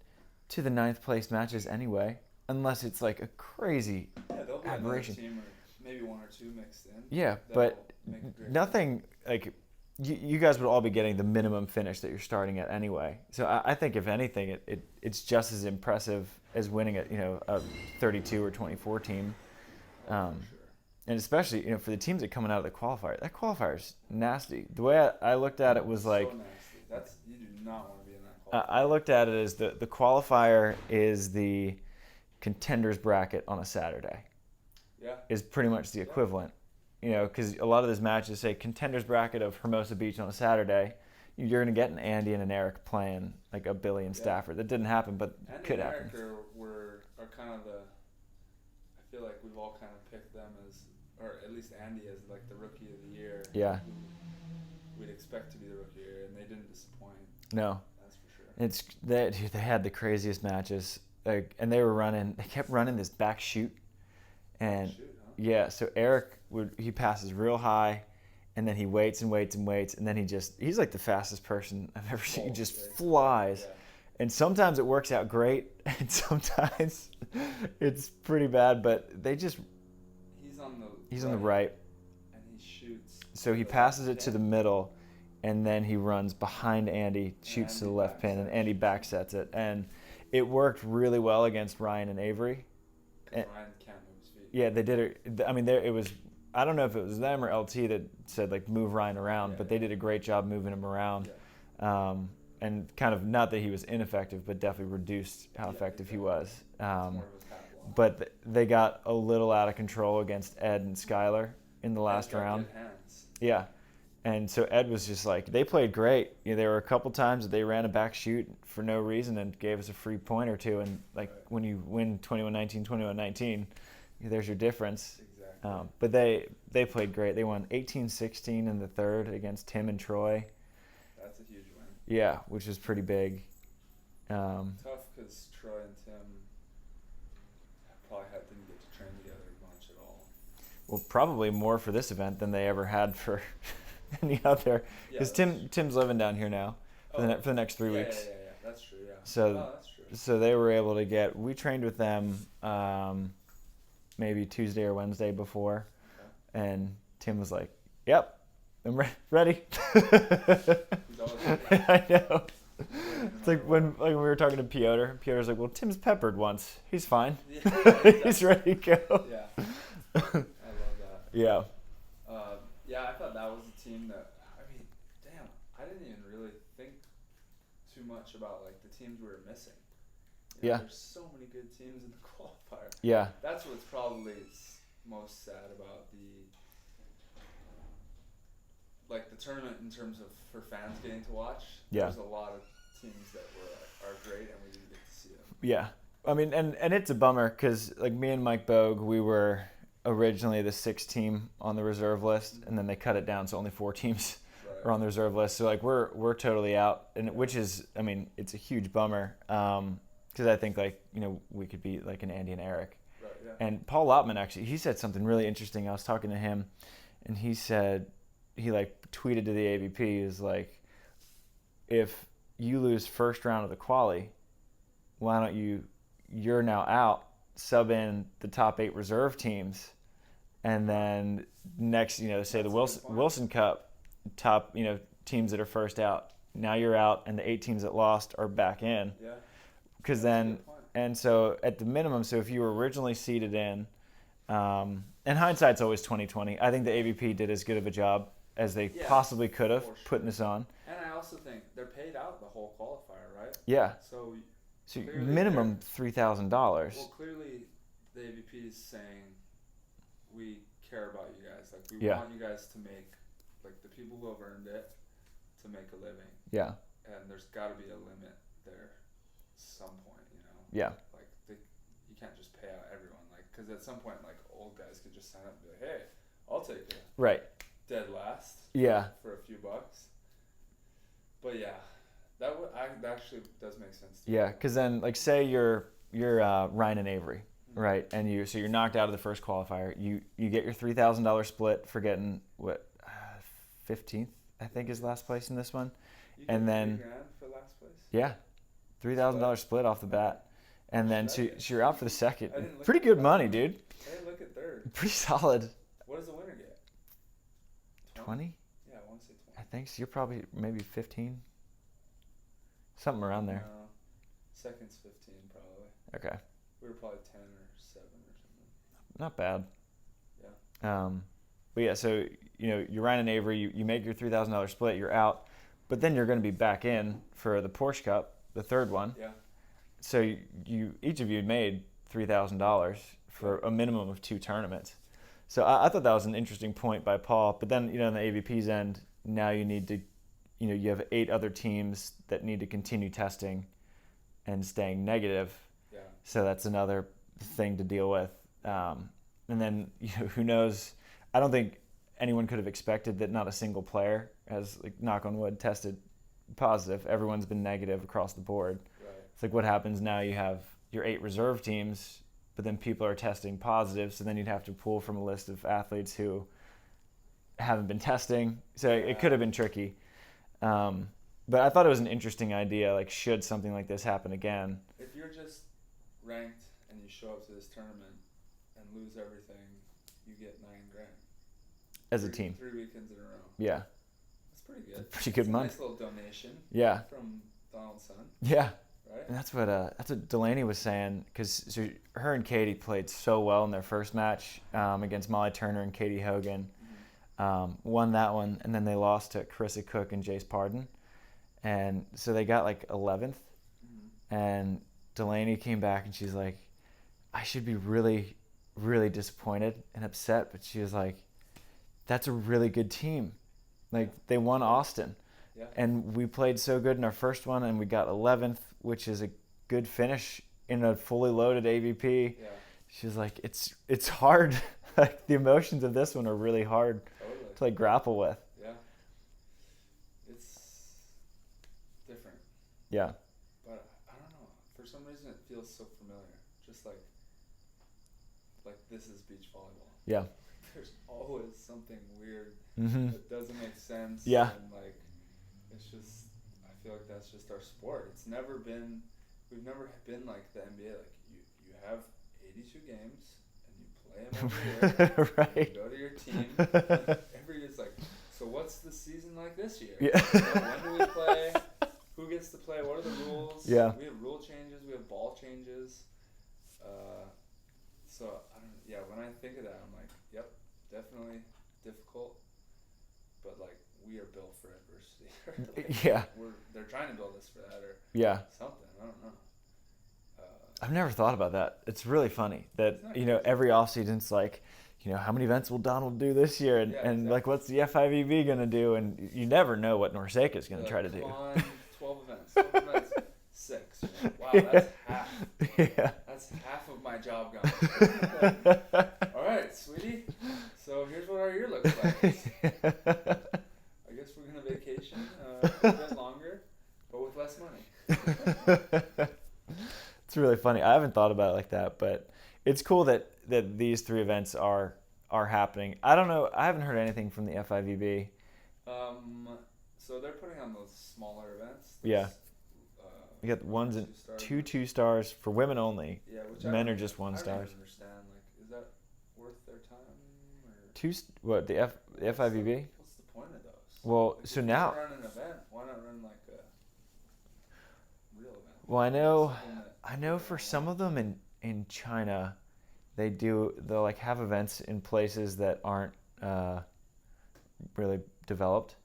[SPEAKER 2] to the 9th place matches anyway, unless it's like a crazy aberration.
[SPEAKER 1] Team or maybe 1 or 2 mixed in.
[SPEAKER 2] Yeah, but nothing like you guys would all be getting the minimum finish that you're starting at anyway. So I think if anything, it's just as impressive as winning a 32 or 24 team.
[SPEAKER 1] Sure.
[SPEAKER 2] And especially, for the teams that coming out of the qualifier, that qualifier's nasty. The way I looked at it was like,
[SPEAKER 1] so nasty. You do not want to be in that qualifier.
[SPEAKER 2] I looked at it as the qualifier is the contenders bracket on a Saturday.
[SPEAKER 1] Yeah.
[SPEAKER 2] Is pretty much the equivalent. Because a lot of those matches say contenders bracket of Hermosa Beach on a Saturday. You're going to get an Andy and an Eric playing like a Billy and Stafford. That didn't happen, but
[SPEAKER 1] Andy
[SPEAKER 2] could
[SPEAKER 1] and
[SPEAKER 2] happen.
[SPEAKER 1] Eric are kind of I feel like we've all kind of picked them as, or at least Andy as like the rookie of the year.
[SPEAKER 2] Yeah.
[SPEAKER 1] We'd expect to be the rookie of the year, and they didn't disappoint.
[SPEAKER 2] No.
[SPEAKER 1] That's for sure.
[SPEAKER 2] They had the craziest matches, and they kept running this back shoot, and yeah. So Eric he passes real high, and then he waits and waits and waits, and then he's like the fastest person I've ever seen. He just flies. Yeah. And sometimes it works out great, and sometimes it's pretty bad. But he's on the right,
[SPEAKER 1] and he shoots.
[SPEAKER 2] So he passes it to the middle, and then he runs behind Andy, shoots to the left pin, and Andy backsets it. And it worked really well against Ryan and Avery.
[SPEAKER 1] Ryan can't move his feet.
[SPEAKER 2] Yeah, they did it. I mean, it was. I don't know if it was them or LT that said like move Ryan around, but they did a great job moving him around. Yeah. And kind of not that he was ineffective, but definitely reduced how effective he was. But they got a little out of control against Ed and Skylar in the last round. Yeah. And so Ed was just like, they played great. There were a couple times that they ran a back shoot for no reason and gave us a free point or two. And like when you win 21-19, 21-19, there's your difference.
[SPEAKER 1] Exactly.
[SPEAKER 2] But they played great. They won 18-16 in the third against Tim and Troy.
[SPEAKER 1] That's a huge win.
[SPEAKER 2] Yeah, which is pretty big.
[SPEAKER 1] Tough because Troy and Tim probably didn't get to train together much at all.
[SPEAKER 2] Well, probably more for this event than they ever had for any other. Because Tim's living down here now for the next 3 weeks.
[SPEAKER 1] Yeah. That's true, yeah.
[SPEAKER 2] That's true. So they were able to we trained with them maybe Tuesday or Wednesday before. Okay. And Tim was like, yep, I'm ready.
[SPEAKER 1] He's always like,
[SPEAKER 2] I know. It's like when we were talking to Piotr. Piotr's like, well, Tim's peppered once. He's fine. Yeah, he's ready to go.
[SPEAKER 1] Yeah. I love that.
[SPEAKER 2] Yeah.
[SPEAKER 1] I thought that was a team that, damn, I didn't even really think too much about, like, the teams we were missing. There's so many good teams in the qualifier.
[SPEAKER 2] Yeah.
[SPEAKER 1] That's what's probably most sad about the tournament in terms of for fans getting to watch.
[SPEAKER 2] Yeah.
[SPEAKER 1] There's a lot of teams that are great and we didn't get to see them.
[SPEAKER 2] Yeah. And it's a bummer because, like, me and Mike Bogue, we were originally the 6th team on the reserve list, and then they cut it down so only 4 teams are on the reserve list. So, like, we're totally out, and which is, it's a huge bummer because I think, like, we could be like an Andy and Eric.
[SPEAKER 1] Right, yeah.
[SPEAKER 2] And Paul Lottman, actually, he said something really interesting. I was talking to him, and he said, he, like, tweeted to the AVP, is like, if you lose first round of the quali, why don't you're now out, sub in the top 8 reserve teams, and then next, say the Wilson Cup top, teams that are first out. Now you're out, and the 8 teams that lost are back in.
[SPEAKER 1] Yeah.
[SPEAKER 2] Because then, and so at the minimum, so if you were originally seeded in, and hindsight's always 20/20. I think the AVP did as good of a job as they possibly could have putting this on.
[SPEAKER 1] And I also think they're paid out the whole qualifier, right?
[SPEAKER 2] Yeah.
[SPEAKER 1] So
[SPEAKER 2] minimum $3,000.
[SPEAKER 1] Well, clearly the AVP is saying we care about you guys. Like, we want you guys to make, like, the people who have earned it to make a living.
[SPEAKER 2] Yeah.
[SPEAKER 1] And there's got to be a limit there at some point,
[SPEAKER 2] Yeah.
[SPEAKER 1] Like, you can't just pay out everyone. Like, because at some point, like, old guys could just sign up and be like, hey, I'll take it.
[SPEAKER 2] Right.
[SPEAKER 1] Dead last.
[SPEAKER 2] Yeah.
[SPEAKER 1] For a few bucks. But yeah, that actually does make sense to me.
[SPEAKER 2] Yeah, because then, like, say you're Ryan and Avery, right? And you're knocked out of the first qualifier. You get your $3,000 split for getting 15th, I think, is last place in this one.
[SPEAKER 1] You
[SPEAKER 2] and
[SPEAKER 1] get
[SPEAKER 2] then
[SPEAKER 1] $3,000 for last place.
[SPEAKER 2] Yeah, $3,000 split off the bat, and then so you're out for the second. Pretty good money, dude.
[SPEAKER 1] I didn't look at third.
[SPEAKER 2] Pretty solid.
[SPEAKER 1] What does the winner get?
[SPEAKER 2] 20?
[SPEAKER 1] Yeah, I want to say 20.
[SPEAKER 2] I think so. You're probably maybe 15. Something around there.
[SPEAKER 1] No, second's 15 probably.
[SPEAKER 2] Okay.
[SPEAKER 1] We were probably 10 or 7 or something.
[SPEAKER 2] Not bad.
[SPEAKER 1] Yeah.
[SPEAKER 2] But yeah, so you're Ryan and Avery. You make your $3,000 split. You're out, but then you're going to be back in for the Porsche Cup, the third one.
[SPEAKER 1] Yeah.
[SPEAKER 2] So each of you made $3,000 for a minimum of 2 tournaments. So I thought that was an interesting point by Paul. But then on the AVP's end, now you need to, you have 8 other teams that need to continue testing and staying negative.
[SPEAKER 1] Yeah.
[SPEAKER 2] So that's another thing to deal with. And then who knows? I don't think anyone could have expected that not a single player has, like, knock on wood, tested positive. Everyone's been negative across the board.
[SPEAKER 1] Right.
[SPEAKER 2] It's like, what happens now? You have your 8 reserve teams, but then people are testing positive, so then you'd have to pull from a list of athletes who haven't been testing. So it could have been tricky. But I thought it was an interesting idea, like, should something like this happen again.
[SPEAKER 1] If you're just ranked and you show up to this tournament and lose everything, you get $9,000.
[SPEAKER 2] As a team.
[SPEAKER 1] 3 weekends in a row.
[SPEAKER 2] Yeah.
[SPEAKER 1] That's pretty good.
[SPEAKER 2] Pretty good money.
[SPEAKER 1] Nice little donation.
[SPEAKER 2] Yeah.
[SPEAKER 1] From Donald's son.
[SPEAKER 2] Yeah.
[SPEAKER 1] Right?
[SPEAKER 2] And that's what Delaney was saying, because her and Katie played so well in their first match against Molly Turner and Katie Hogan. Mm-hmm. Won that one, and then they lost to Crissy Cook and Jace Pardon. And so they got, like, 11th. Mm-hmm. And Delaney came back and she's like, I should be really, really disappointed and upset, but she was like, that's a really good team. Like, they won Austin.
[SPEAKER 1] Yeah. And
[SPEAKER 2] we played so good in our first one, and we got 11th, which is a good finish in a fully loaded AVP.
[SPEAKER 1] Yeah.
[SPEAKER 2] she's like, it's hard. Like the emotions of this one are really hard to like grapple with.
[SPEAKER 1] Yeah. It's different.
[SPEAKER 2] Yeah.
[SPEAKER 1] But I don't know. For some reason, it feels so familiar. Just like this is beach volleyball.
[SPEAKER 2] Yeah.
[SPEAKER 1] There's always something weird that doesn't make sense.
[SPEAKER 2] Yeah.
[SPEAKER 1] And like, it's just, I feel like that's just our sport. We've never been like the NBA. Like you have 82 games and you play them every year.
[SPEAKER 2] Right.
[SPEAKER 1] You go to your team. Every year's like, so what's the season like this year?
[SPEAKER 2] Yeah.
[SPEAKER 1] When do we play? Who gets to play? What are the rules?
[SPEAKER 2] Yeah.
[SPEAKER 1] We have rule changes. We have ball changes. So I don't. Yeah. When I think of that, I'm like, yep, definitely difficult. But like, we are built for adversity. Like,
[SPEAKER 2] yeah.
[SPEAKER 1] They're trying to build us for that or something. I don't know.
[SPEAKER 2] I've never thought about that. It's really funny that every offseason it's like, how many events will Donald do this year, and
[SPEAKER 1] exactly.
[SPEAKER 2] like what's the FIVB gonna do, and you never know what Norseca is gonna try to do.
[SPEAKER 1] Come on, 12 events. 6. Wow, that's half.
[SPEAKER 2] Yeah.
[SPEAKER 1] That's half of my job gone. All right, sweetie. So here's what our year looks like. I guess we're gonna vacation a bit longer, but with less money.
[SPEAKER 2] It's really funny. I haven't thought about it like that, but it's cool that these 3 events are happening. I don't know. I haven't heard anything from the FIVB.
[SPEAKER 1] So they're putting on those smaller events.
[SPEAKER 2] Yeah. You got ones and 2 stars for women only.
[SPEAKER 1] Yeah, which
[SPEAKER 2] men are just 1 stars.
[SPEAKER 1] I don't understand. Like, is that worth their time?
[SPEAKER 2] Or the FIVB?
[SPEAKER 1] What's the point of those?
[SPEAKER 2] Well,
[SPEAKER 1] like,
[SPEAKER 2] so
[SPEAKER 1] if
[SPEAKER 2] now.
[SPEAKER 1] You run an event. Why not run like a real event?
[SPEAKER 2] Well, I know for some of them in China, they'll like have events in places that aren't really developed,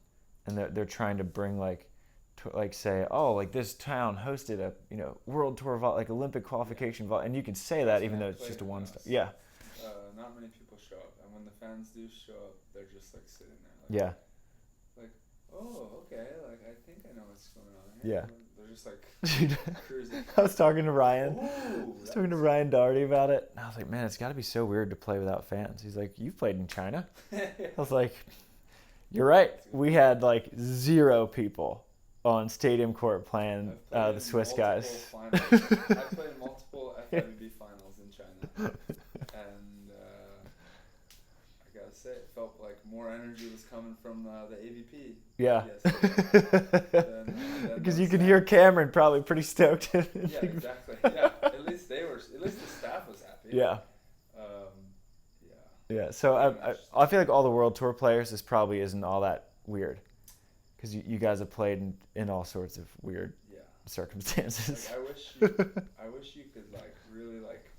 [SPEAKER 2] and they're trying to bring like say, oh, like this town hosted a world tour like Olympic qualification and you can say that even though it's just a 1 star. Yeah.
[SPEAKER 1] Not many people show up, and when the fans do show up, they're just like sitting there. Like,
[SPEAKER 2] yeah.
[SPEAKER 1] Like, oh, okay. Like I think I know what's going on here.
[SPEAKER 2] Yeah.
[SPEAKER 1] They're just like cruising.
[SPEAKER 2] I was talking to Ryan.
[SPEAKER 1] Ooh,
[SPEAKER 2] I was talking to Ryan Doherty about it, and I was like, man, it's got to be so weird to play without fans. He's like, you've played in China. I was like, you're right. We had like 0 people on stadium court playing the Swiss guys.
[SPEAKER 1] I've played multiple FIVB finals in China, and I gotta say, it felt like more energy was coming from the AVP.
[SPEAKER 2] Yeah.
[SPEAKER 1] Than
[SPEAKER 2] because you could hear Cameron probably pretty stoked.
[SPEAKER 1] Yeah, exactly. Yeah, at least the staff was happy.
[SPEAKER 2] Yeah.
[SPEAKER 1] Yeah.
[SPEAKER 2] So I feel like all the World Tour players, this probably isn't all that weird. Because you guys have played in all sorts of weird circumstances.
[SPEAKER 1] Like, I wish you could like really like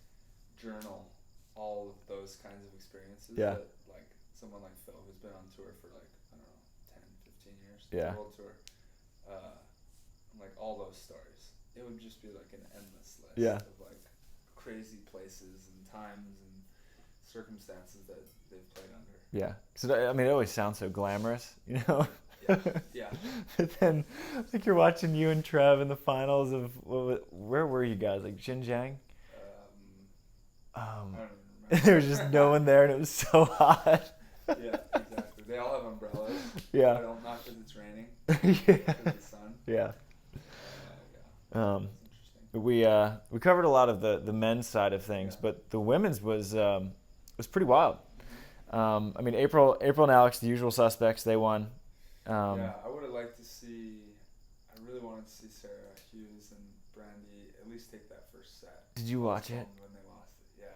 [SPEAKER 1] journal all of those kinds of experiences.
[SPEAKER 2] Yeah.
[SPEAKER 1] That, like someone like Phil who's been on tour for like, I don't know, 10, 15 years.
[SPEAKER 2] Yeah.
[SPEAKER 1] World tour. Like all those stories. It would just be like an endless list of like crazy places and times and circumstances that they've played under.
[SPEAKER 2] Yeah. So I mean, it always sounds so glamorous,
[SPEAKER 1] Yeah.
[SPEAKER 2] But then, like you're watching you and Trev in the finals of where were you guys? Like Xinjiang?
[SPEAKER 1] I don't even remember.
[SPEAKER 2] There was just no one there, and it was so hot.
[SPEAKER 1] Yeah, exactly. They all have umbrellas.
[SPEAKER 2] Yeah.
[SPEAKER 1] Not because it's raining.
[SPEAKER 2] Yeah.
[SPEAKER 1] Because of the sun.
[SPEAKER 2] Yeah.
[SPEAKER 1] That's
[SPEAKER 2] interesting. We covered a lot of the men's side of things, but the women's was pretty wild. I mean, April and Alix, the usual suspects, they won.
[SPEAKER 1] I would have liked to see. I really wanted to see Sara, Hughes, and Brandie at least take that first set.
[SPEAKER 2] Did you watch it?
[SPEAKER 1] When they lost it, yeah.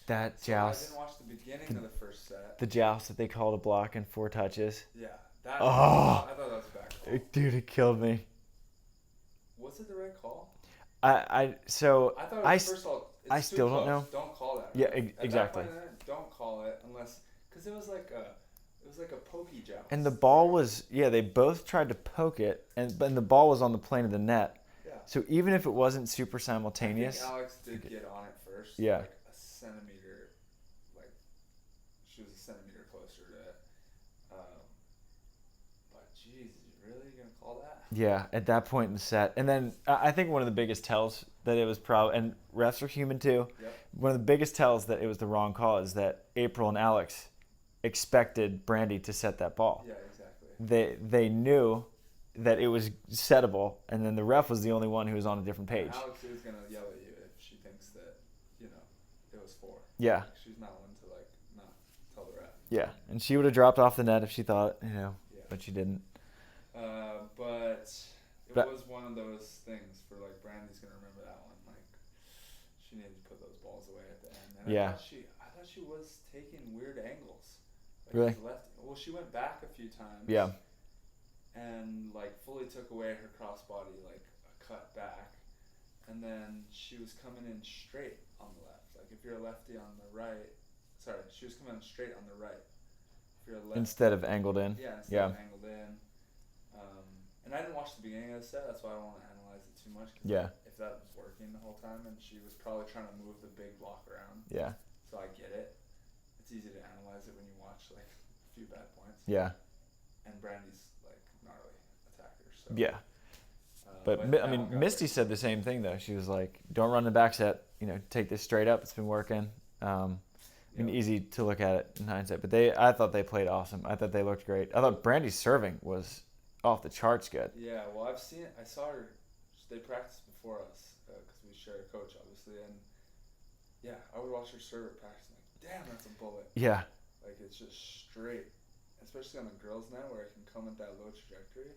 [SPEAKER 2] That
[SPEAKER 1] So
[SPEAKER 2] joust.
[SPEAKER 1] I didn't watch the beginning of the first set.
[SPEAKER 2] The joust that they called a block and 4 touches.
[SPEAKER 1] Yeah. I
[SPEAKER 2] Oh.
[SPEAKER 1] thought that was a back call.
[SPEAKER 2] Dude, it killed me.
[SPEAKER 1] Was it the right call?
[SPEAKER 2] I thought
[SPEAKER 1] it was, first of all, it's
[SPEAKER 2] I
[SPEAKER 1] too
[SPEAKER 2] still don't
[SPEAKER 1] close.
[SPEAKER 2] know.
[SPEAKER 1] Don't call that.
[SPEAKER 2] Yeah,
[SPEAKER 1] At
[SPEAKER 2] exactly.
[SPEAKER 1] that point, don't call it unless because it was like a pokey joust.
[SPEAKER 2] And the ball was they both tried to poke it, and the ball was on the plane of the net.
[SPEAKER 1] Yeah.
[SPEAKER 2] So even if it wasn't super simultaneous,
[SPEAKER 1] I think Alix did get on it first.
[SPEAKER 2] Yeah.
[SPEAKER 1] Like a centimeter, like she was a centimeter closer to it. But geez, really, you gonna call that?
[SPEAKER 2] Yeah, at that point in the set. And then I think one of the biggest tells that it was probably, and refs are human too, one of the biggest tells that it was the wrong call is that April and Alix expected Brandie to set that ball.
[SPEAKER 1] Yeah, exactly.
[SPEAKER 2] They knew that it was settable, and then the ref was the only one who was on a different page.
[SPEAKER 1] Alix is going to yell at you if she thinks that, it was 4.
[SPEAKER 2] Yeah.
[SPEAKER 1] Like, she's not one to, not tell the ref.
[SPEAKER 2] Yeah, and she would have dropped off the net if she thought, but she didn't.
[SPEAKER 1] But it was one of those things for, Brandie's going to remember that one. She needed to put those balls away at the end. And
[SPEAKER 2] yeah.
[SPEAKER 1] I thought she was taking weird angles.
[SPEAKER 2] Really?
[SPEAKER 1] Well, she went back a few times.
[SPEAKER 2] Yeah.
[SPEAKER 1] And, fully took away her crossbody, a cut back. And then she was coming in straight on the left. If you're a lefty on the right. Sorry, she was coming in straight on the right. If you're a lefty.
[SPEAKER 2] Instead of angled in.
[SPEAKER 1] Yeah, instead of angled in. And I didn't watch the beginning of the set. That's why I don't want to analyze it too much.
[SPEAKER 2] Yeah.
[SPEAKER 1] If that was working the whole time, and she was probably trying to move the big block around.
[SPEAKER 2] Yeah.
[SPEAKER 1] So I get it. It's easy to analyze it when you watch a few bad points.
[SPEAKER 2] Yeah.
[SPEAKER 1] And Brandie's gnarly attacker. So.
[SPEAKER 2] Yeah. But Misty said the same thing though. She was like, "Don't run the back set. Take this straight up. It's been working." Easy to look at it in hindsight, but I thought they played awesome. I thought they looked great. I thought Brandie's serving was off the charts good.
[SPEAKER 1] Yeah, well, I saw her. They practiced before us because we share a coach, obviously, and yeah, I would watch her serve at practice. Damn, that's a bullet.
[SPEAKER 2] Yeah.
[SPEAKER 1] It's just straight, especially on the girls' net where it can come at that low trajectory.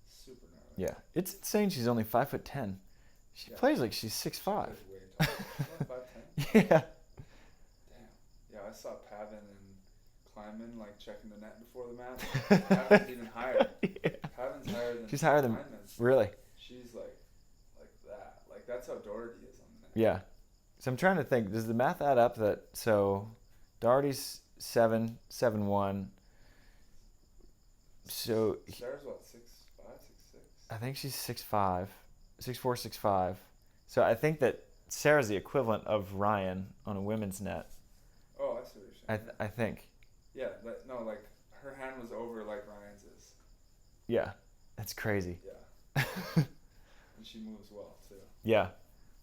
[SPEAKER 1] Super gnarly.
[SPEAKER 2] Yeah, it's insane. She's only 5'10". She plays like she's 6'5".
[SPEAKER 1] She's way taller. She's 5'10".
[SPEAKER 2] Yeah.
[SPEAKER 1] Damn. Yeah, I saw Pavin and Klineman checking the net before the match. Pavin's even higher.
[SPEAKER 2] Yeah.
[SPEAKER 1] Pavin's higher than.
[SPEAKER 2] She's higher than.
[SPEAKER 1] Klineman's.
[SPEAKER 2] Really.
[SPEAKER 1] She's like that. That's how Doherty is on the net.
[SPEAKER 2] Yeah. So I'm trying to think. Does the math add up that Doherty's 7'1". So
[SPEAKER 1] Sarah's what, 6'5", 6'6"?
[SPEAKER 2] I think she's 6'5", 6'4", 6'5". So I think that Sara's the equivalent of Ryan on a women's net.
[SPEAKER 1] Oh, I see what you're saying.
[SPEAKER 2] I think.
[SPEAKER 1] Yeah, her hand was over Ryan's is.
[SPEAKER 2] Yeah, that's crazy.
[SPEAKER 1] Yeah. And she moves well too.
[SPEAKER 2] Yeah,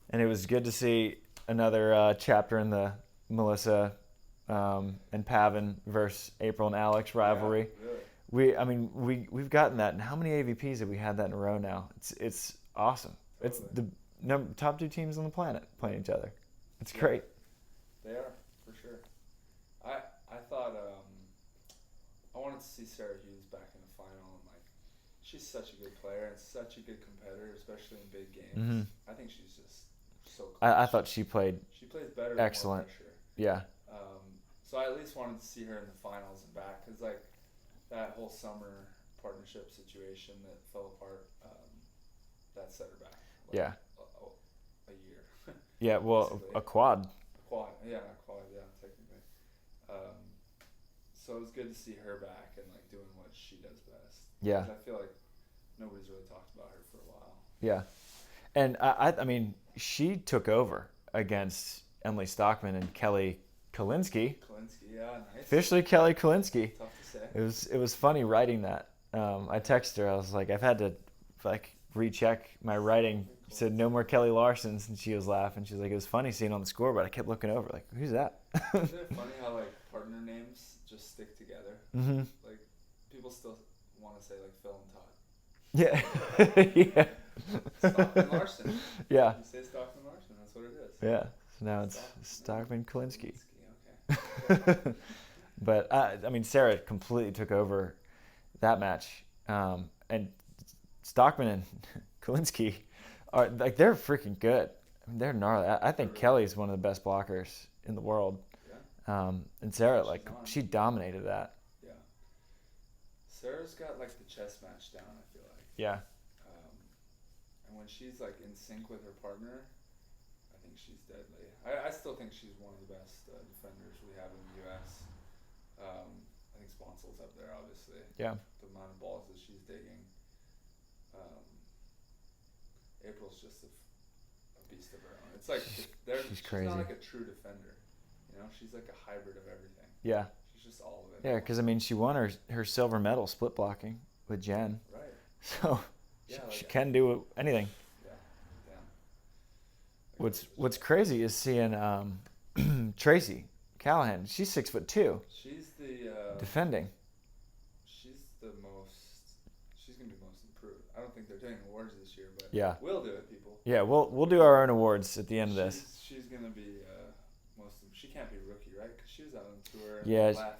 [SPEAKER 2] and it was good to see another chapter in the Melissa and Pavin versus April and Alix rivalry.
[SPEAKER 1] Yeah, really.
[SPEAKER 2] We've gotten that. And how many AVPs have we had that in a row now? It's awesome. Totally. It's the top 2 teams on the planet playing each other. It's great.
[SPEAKER 1] They are, for sure. I thought I wanted to see Sara Hughes back in the final, and she's such a good player and such a good competitor, especially in big games. Mm-hmm. I think she's just so close.
[SPEAKER 2] I thought she plays
[SPEAKER 1] better.
[SPEAKER 2] Excellent.
[SPEAKER 1] With more pressure.
[SPEAKER 2] Yeah.
[SPEAKER 1] So I at least wanted to see her in the finals and back, because that whole summer partnership situation that fell apart, that set her back.
[SPEAKER 2] Yeah.
[SPEAKER 1] A year.
[SPEAKER 2] Yeah, well, a quad.
[SPEAKER 1] Yeah, technically. So it was good to see her back and doing what she does best.
[SPEAKER 2] Yeah.
[SPEAKER 1] I feel like nobody's really talked about her for a while.
[SPEAKER 2] Yeah, and I mean, she took over against Emily Stockman and Kelly Kalinske.
[SPEAKER 1] Yeah, nice.
[SPEAKER 2] Officially Kelly Kalinske.
[SPEAKER 1] Tough to say.
[SPEAKER 2] It was funny writing that. I texted her. I was like, I've had to recheck my writing. Said no more Kelly Larsons, and she was laughing. She's like, it was funny seeing on the scoreboard. I kept looking over, who's that?
[SPEAKER 1] Isn't it funny how partner names just stick together?
[SPEAKER 2] Mm-hmm.
[SPEAKER 1] People still want to say Phil and Todd.
[SPEAKER 2] Yeah. Yeah.
[SPEAKER 1] Stockman Larson.
[SPEAKER 2] Yeah.
[SPEAKER 1] You say Stockman Larson. That's what it is.
[SPEAKER 2] Yeah. So now it's Stockman Kalinske.
[SPEAKER 1] Okay.
[SPEAKER 2] But Sara completely took over that match, and Stockman and Kalinske are they're freaking good. They're gnarly. I think Kelly's one of the best blockers in the world.
[SPEAKER 1] Yeah.
[SPEAKER 2] And Sara she dominated that.
[SPEAKER 1] Yeah. Sarah's got the chess match down, I feel like.
[SPEAKER 2] Yeah.
[SPEAKER 1] And when she's in sync with her partner, I think she's deadly. I still think she's one of the best defenders we have in the U.S. I think Sponcil's up there, obviously.
[SPEAKER 2] Yeah.
[SPEAKER 1] The amount of balls that she's digging. April's just a beast of her own. It's she's
[SPEAKER 2] crazy.
[SPEAKER 1] Not a true defender. She's a hybrid of everything.
[SPEAKER 2] Yeah.
[SPEAKER 1] She's just all of it.
[SPEAKER 2] Yeah, because she won her silver medal split blocking with Jen.
[SPEAKER 1] Right.
[SPEAKER 2] So She can do anything.
[SPEAKER 1] Yeah.
[SPEAKER 2] What's crazy is seeing Traci Callahan. She's 6'2".
[SPEAKER 1] She's the
[SPEAKER 2] defending.
[SPEAKER 1] She's gonna be most improved. I don't think they're doing awards this year, but we'll do it, people.
[SPEAKER 2] Yeah, we'll do our own awards at the end of this.
[SPEAKER 1] She's gonna be she can't be rookie, right? Because she was out on tour. And
[SPEAKER 2] Yeah,
[SPEAKER 1] left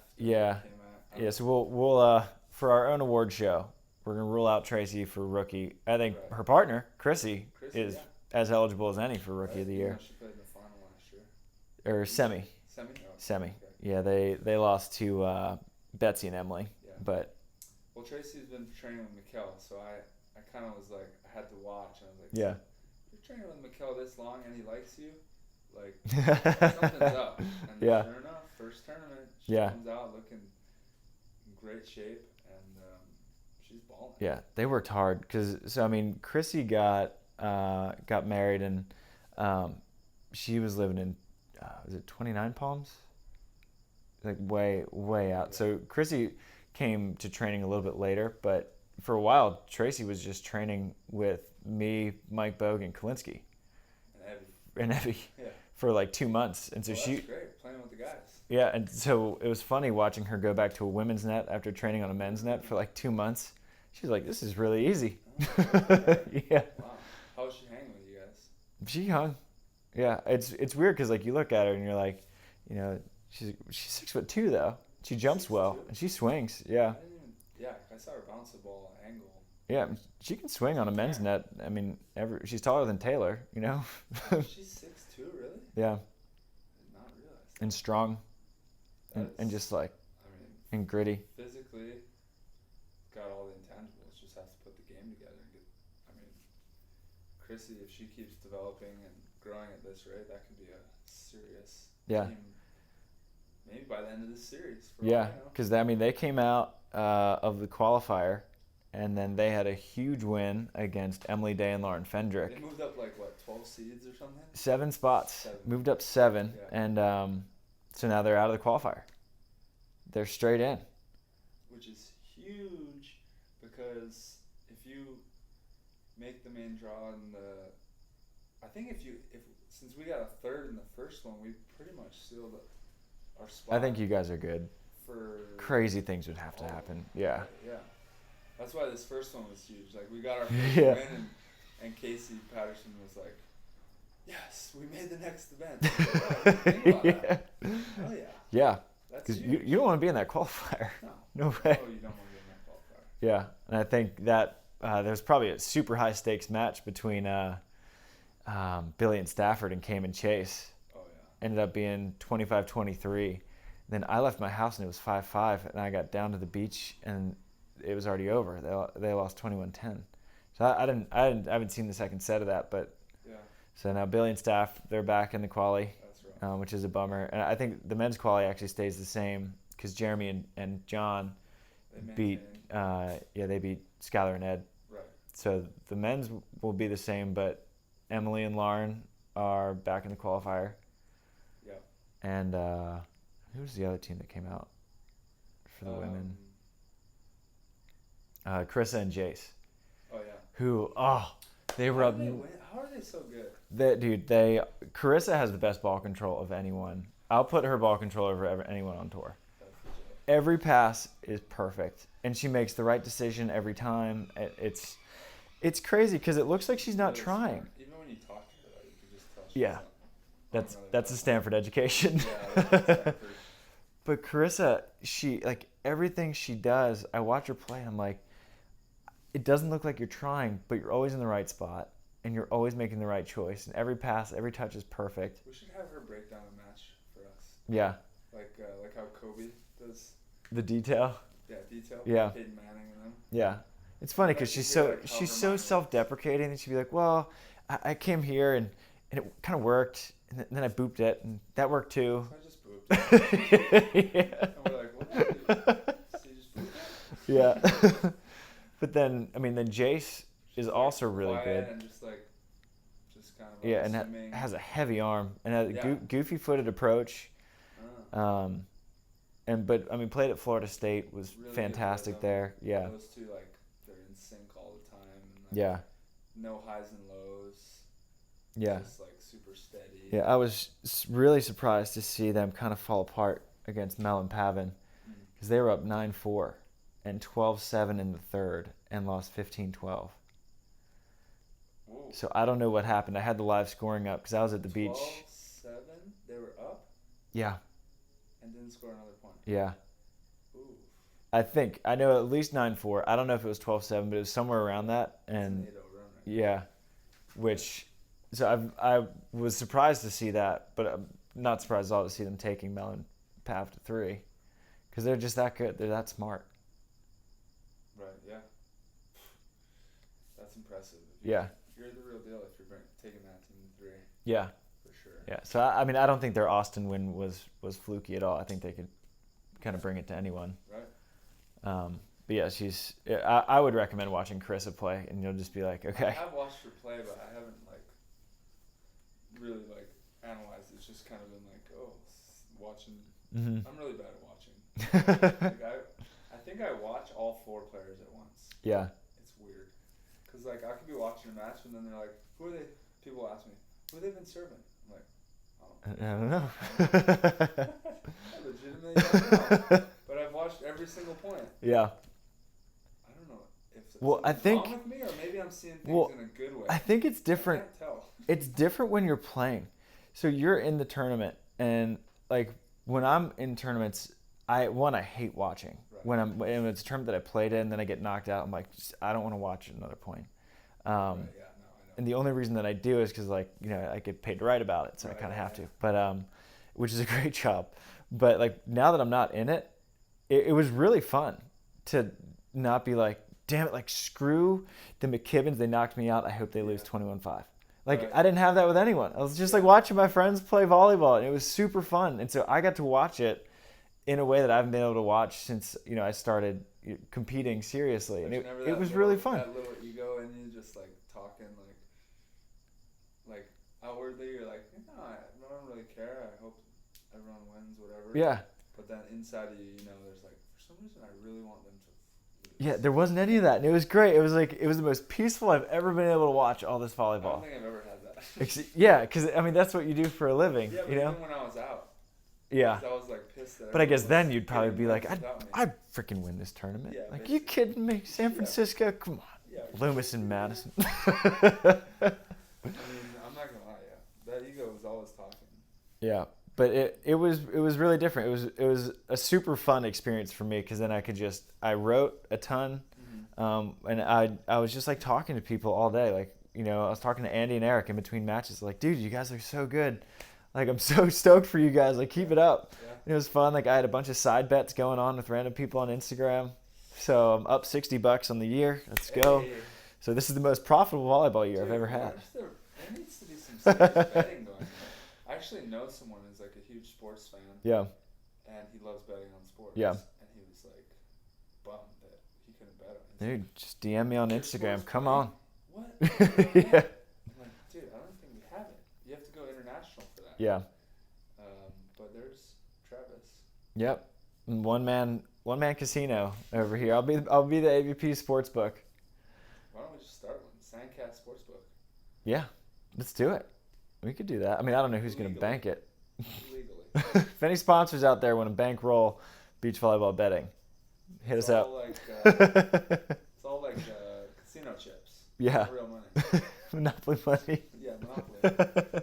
[SPEAKER 2] yeah. So we'll for our own award show, we're gonna rule out Traci for rookie. I think her partner Crissy is as eligible as any for rookie of the year.
[SPEAKER 1] She played in the final last year.
[SPEAKER 2] Or semi. Semi. Okay. Yeah, they lost to Betsy and Emily. Yeah. But
[SPEAKER 1] well, Traci's been training with Mikkel, so I kind of was like, I had to watch, and I was like,
[SPEAKER 2] yeah.
[SPEAKER 1] You're training with Mikkel this long, and he likes you. Like something's up. And sure enough, first tournament, she comes out looking in great shape, and she's balling.
[SPEAKER 2] Yeah, they worked hard because Crissy got married, and she was living in was it 29 Palms? Like way out. Yeah. So Crissy came to training a little bit later, but for a while Traci was just training with me, Mike Bogue, and Kalinsky. And Evie. Yeah. For like 2 months, and so
[SPEAKER 1] that's great, playing with the guys.
[SPEAKER 2] Yeah, and so it was funny watching her go back to a women's net after training on a men's net for like 2 months. She's like, "This is really easy." Yeah. Wow.
[SPEAKER 1] How was she hanging with you guys?
[SPEAKER 2] She hung. Yeah, it's weird because like you look at her and you're like, she's 6'2" though. She jumps well and she swings. Yeah.
[SPEAKER 1] I saw her bounce the ball at angle.
[SPEAKER 2] Yeah, she can swing on a men's net. I mean, she's taller than Taylor,
[SPEAKER 1] She's 6'2", really?
[SPEAKER 2] Yeah.
[SPEAKER 1] I did not realize that.
[SPEAKER 2] And strong. And just like, and gritty.
[SPEAKER 1] Physically, got all the intangibles. Just has to put the game together and get. Crissy, if she keeps developing and growing at this rate, that could be a serious team. Maybe by the end of this series.
[SPEAKER 2] Yeah, because they came out of the qualifier. And then they had a huge win against Emily Day and Lauren Fendrick.
[SPEAKER 1] They moved up 12 seeds or something?
[SPEAKER 2] 7 spots. Moved up 7. Yeah. And so now they're out of the qualifier. They're straight in.
[SPEAKER 1] Which is huge because if you make the main draw I think since we got a third in the first one, we pretty much sealed our spot.
[SPEAKER 2] I think you guys are good. Crazy things would have to happen. Yeah.
[SPEAKER 1] Yeah. That's why this first one was huge. Like, we got our first win, and Casey Patterson was like, "Yes, we made the next event." Think about that. Oh, yeah.
[SPEAKER 2] Yeah. Because you don't want to be in that qualifier. No way.
[SPEAKER 1] No, you don't want to be in that qualifier.
[SPEAKER 2] Yeah, and I think that there's probably a super high stakes match between Billy and Stafford and Cayman Chase.
[SPEAKER 1] Oh, yeah.
[SPEAKER 2] Ended up being 25-23. Then I left my house and it was 5-5, and I got down to the beach and it was already over. They lost 21-10. So I haven't seen the second set of that, but so now Billy and Staff, they're back in the quali.
[SPEAKER 1] That's right.
[SPEAKER 2] Which is a bummer. And I think the men's quali actually stays the same because Jeremy and John beat Skylar and Ed.
[SPEAKER 1] Right.
[SPEAKER 2] So the men's will be the same, but Emily and Lauren are back in the qualifier.
[SPEAKER 1] Yeah.
[SPEAKER 2] And who's the other team that came out for the women? Carissa and Jace.
[SPEAKER 1] Oh, yeah.
[SPEAKER 2] Who, they were up.
[SPEAKER 1] How are they so good?
[SPEAKER 2] Carissa has the best ball control of anyone. I'll put her ball control over anyone on tour. Every pass is perfect, and she makes the right decision every time. It's crazy because it looks like she's not trying.
[SPEAKER 1] Smart. Even when you talk to her, you can just tell she's
[SPEAKER 2] that's a Stanford education.
[SPEAKER 1] Yeah,
[SPEAKER 2] But Carissa, she everything she does, I watch her play and I'm like, it doesn't look like you're trying, but you're always in the right spot and you're always making the right choice. And every pass, every touch is perfect.
[SPEAKER 1] We should have her break down a match for us.
[SPEAKER 2] Yeah.
[SPEAKER 1] Like how Kobe does.
[SPEAKER 2] The detail.
[SPEAKER 1] Yeah, detail.
[SPEAKER 2] Yeah.
[SPEAKER 1] Peyton Manning and them.
[SPEAKER 2] Yeah. It's funny because she's so self-deprecating and she'd be like, well, I came here and it kind of worked and then I booped it and that worked too.
[SPEAKER 1] So I just booped it.
[SPEAKER 2] Yeah.
[SPEAKER 1] And we're like, what? So you just booped it?
[SPEAKER 2] Yeah. But then Jace is also really good.
[SPEAKER 1] And just kind of
[SPEAKER 2] and has a heavy arm and has a goofy-footed approach. Played at Florida State was really fantastic there. Yeah.
[SPEAKER 1] Those two they're in sync all the time.
[SPEAKER 2] Yeah.
[SPEAKER 1] No highs and lows.
[SPEAKER 2] Yeah.
[SPEAKER 1] Just like super steady.
[SPEAKER 2] Yeah, I was really surprised to see them kind of fall apart against Mel and Pavin because they were up 9-4 and 12-7 in the third and lost 15-12. So I don't know what happened. I had the live scoring up because I was at the beach.
[SPEAKER 1] 12-7? They were up?
[SPEAKER 2] Yeah.
[SPEAKER 1] And didn't score another point?
[SPEAKER 2] Yeah.
[SPEAKER 1] Ooh.
[SPEAKER 2] I know at least 9-4. I don't know if it was 12-7, but it was somewhere around that. And
[SPEAKER 1] It's an 8-0 run, right?
[SPEAKER 2] Yeah. Which, so I was surprised to see that, but I'm not surprised at all to see them taking Mel and Pav to 3 because they're just that good. They're that smart.
[SPEAKER 1] Right, yeah. That's impressive.
[SPEAKER 2] Yeah.
[SPEAKER 1] You're the real deal if you're taking that team to 3.
[SPEAKER 2] Yeah.
[SPEAKER 1] For sure.
[SPEAKER 2] Yeah. So, I mean, I don't think their Austin win was fluky at all. I think they could kind of bring it to anyone.
[SPEAKER 1] Right.
[SPEAKER 2] But yeah, I would recommend watching Crissy play, and you'll just be like, okay.
[SPEAKER 1] I have watched her play, but I haven't really analyzed it. It's just kind of been watching.
[SPEAKER 2] Mm-hmm.
[SPEAKER 1] I'm really bad at watching. I think I watch all 4 players at once.
[SPEAKER 2] Yeah.
[SPEAKER 1] It's weird. Because I could be watching a match and then they're like, who are they? People ask me, who have they been serving? I'm like,
[SPEAKER 2] I don't know.
[SPEAKER 1] I legitimately don't know. But I've watched every single point.
[SPEAKER 2] Yeah.
[SPEAKER 1] I don't know if
[SPEAKER 2] I think
[SPEAKER 1] wrong with me or maybe I'm seeing things in a good way.
[SPEAKER 2] I think it's different.
[SPEAKER 1] I can't tell. It's
[SPEAKER 2] different when you're playing. So you're in the tournament, and when I'm in tournaments, I hate watching. Right. When it's a tournament that I played in, then I get knocked out. I'm like, I don't want to watch another point.
[SPEAKER 1] Right, yeah, no, I know.
[SPEAKER 2] And the only reason that I do is because I get paid to write about it, so I kind of have to. But which is a great job. But now that I'm not in it, it was really fun to not be like, damn it, screw the McKibbins. They knocked me out. I hope they lose 21-5. I didn't have that with anyone. I was just watching my friends play volleyball, and it was super fun. And so I got to watch it in a way that I haven't been able to watch since I started competing seriously, and it was really fun.
[SPEAKER 1] That little ego in you, just talking outwardly, you're like, no, I don't really care. I hope everyone wins, whatever.
[SPEAKER 2] Yeah.
[SPEAKER 1] But then inside of you, there's for some reason I really want them to.
[SPEAKER 2] Yeah, there wasn't any of that, and it was great. It was it was the most peaceful I've ever been able to watch all this volleyball.
[SPEAKER 1] I don't think I've ever had that.
[SPEAKER 2] Yeah, because that's what you do for a living.
[SPEAKER 1] Yeah, but even when I was out.
[SPEAKER 2] Yeah.
[SPEAKER 1] I was pissed that.
[SPEAKER 2] But I guess then you'd probably be like, I'd freaking win this tournament. Yeah, you kidding me? San Francisco? Yeah. Come on. Yeah, Loomis and Madison.
[SPEAKER 1] I mean, I'm not gonna lie, that ego was always talking.
[SPEAKER 2] Yeah, but it was really different. It was a super fun experience for me because then I wrote a ton, and I was just talking to people all day. I was talking to Andy and Eric in between matches. Dude, you guys are so good. I'm so stoked for you guys. Keep it up. Yeah. It was fun. I had a bunch of side bets going on with random people on Instagram. So I'm up $60 on the year. Let's go. So this is the most profitable volleyball year I've ever had.
[SPEAKER 1] There needs to be some serious betting going on. I actually know someone who's a huge sports fan.
[SPEAKER 2] Yeah.
[SPEAKER 1] And he loves betting on sports.
[SPEAKER 2] Yeah.
[SPEAKER 1] And he was bummed that he couldn't bet on it.
[SPEAKER 2] Dude, just DM me on Instagram. Come on.
[SPEAKER 1] What?
[SPEAKER 2] Yeah.
[SPEAKER 1] I'm like, dude, I don't think we have it. You have to go international for that.
[SPEAKER 2] Yeah.
[SPEAKER 1] But there's Travis.
[SPEAKER 2] Yep. One man casino over here. I'll be the AVP sportsbook.
[SPEAKER 1] Why don't we just start one? SANDCAST sportsbook.
[SPEAKER 2] Yeah. Let's do it. We could do that. I mean, I don't know who's going to bank it.
[SPEAKER 1] Legally.
[SPEAKER 2] If any sponsors out there want to bankroll beach volleyball betting, hit us up.
[SPEAKER 1] It's all casino chips.
[SPEAKER 2] Yeah.
[SPEAKER 1] Real money.
[SPEAKER 2] Monopoly money.
[SPEAKER 1] Yeah, Monopoly.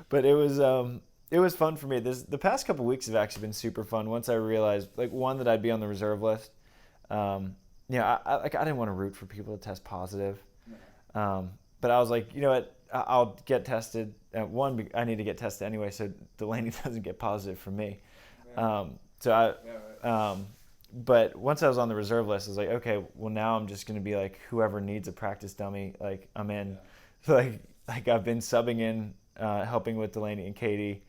[SPEAKER 2] But it was fun for me. The past couple weeks have actually been super fun. Once I realized, one, that I'd be on the reserve list. I didn't want to root for people to test positive. No. But I was like, you know what? I'll get tested. One, I need to get tested anyway, so Delaney doesn't get positive from me. Yeah. But once I was on the reserve list, I was like, okay, well now I'm just going to be whoever needs a practice dummy, I'm in. Yeah. So I've been subbing in, helping with Delaney and Katie.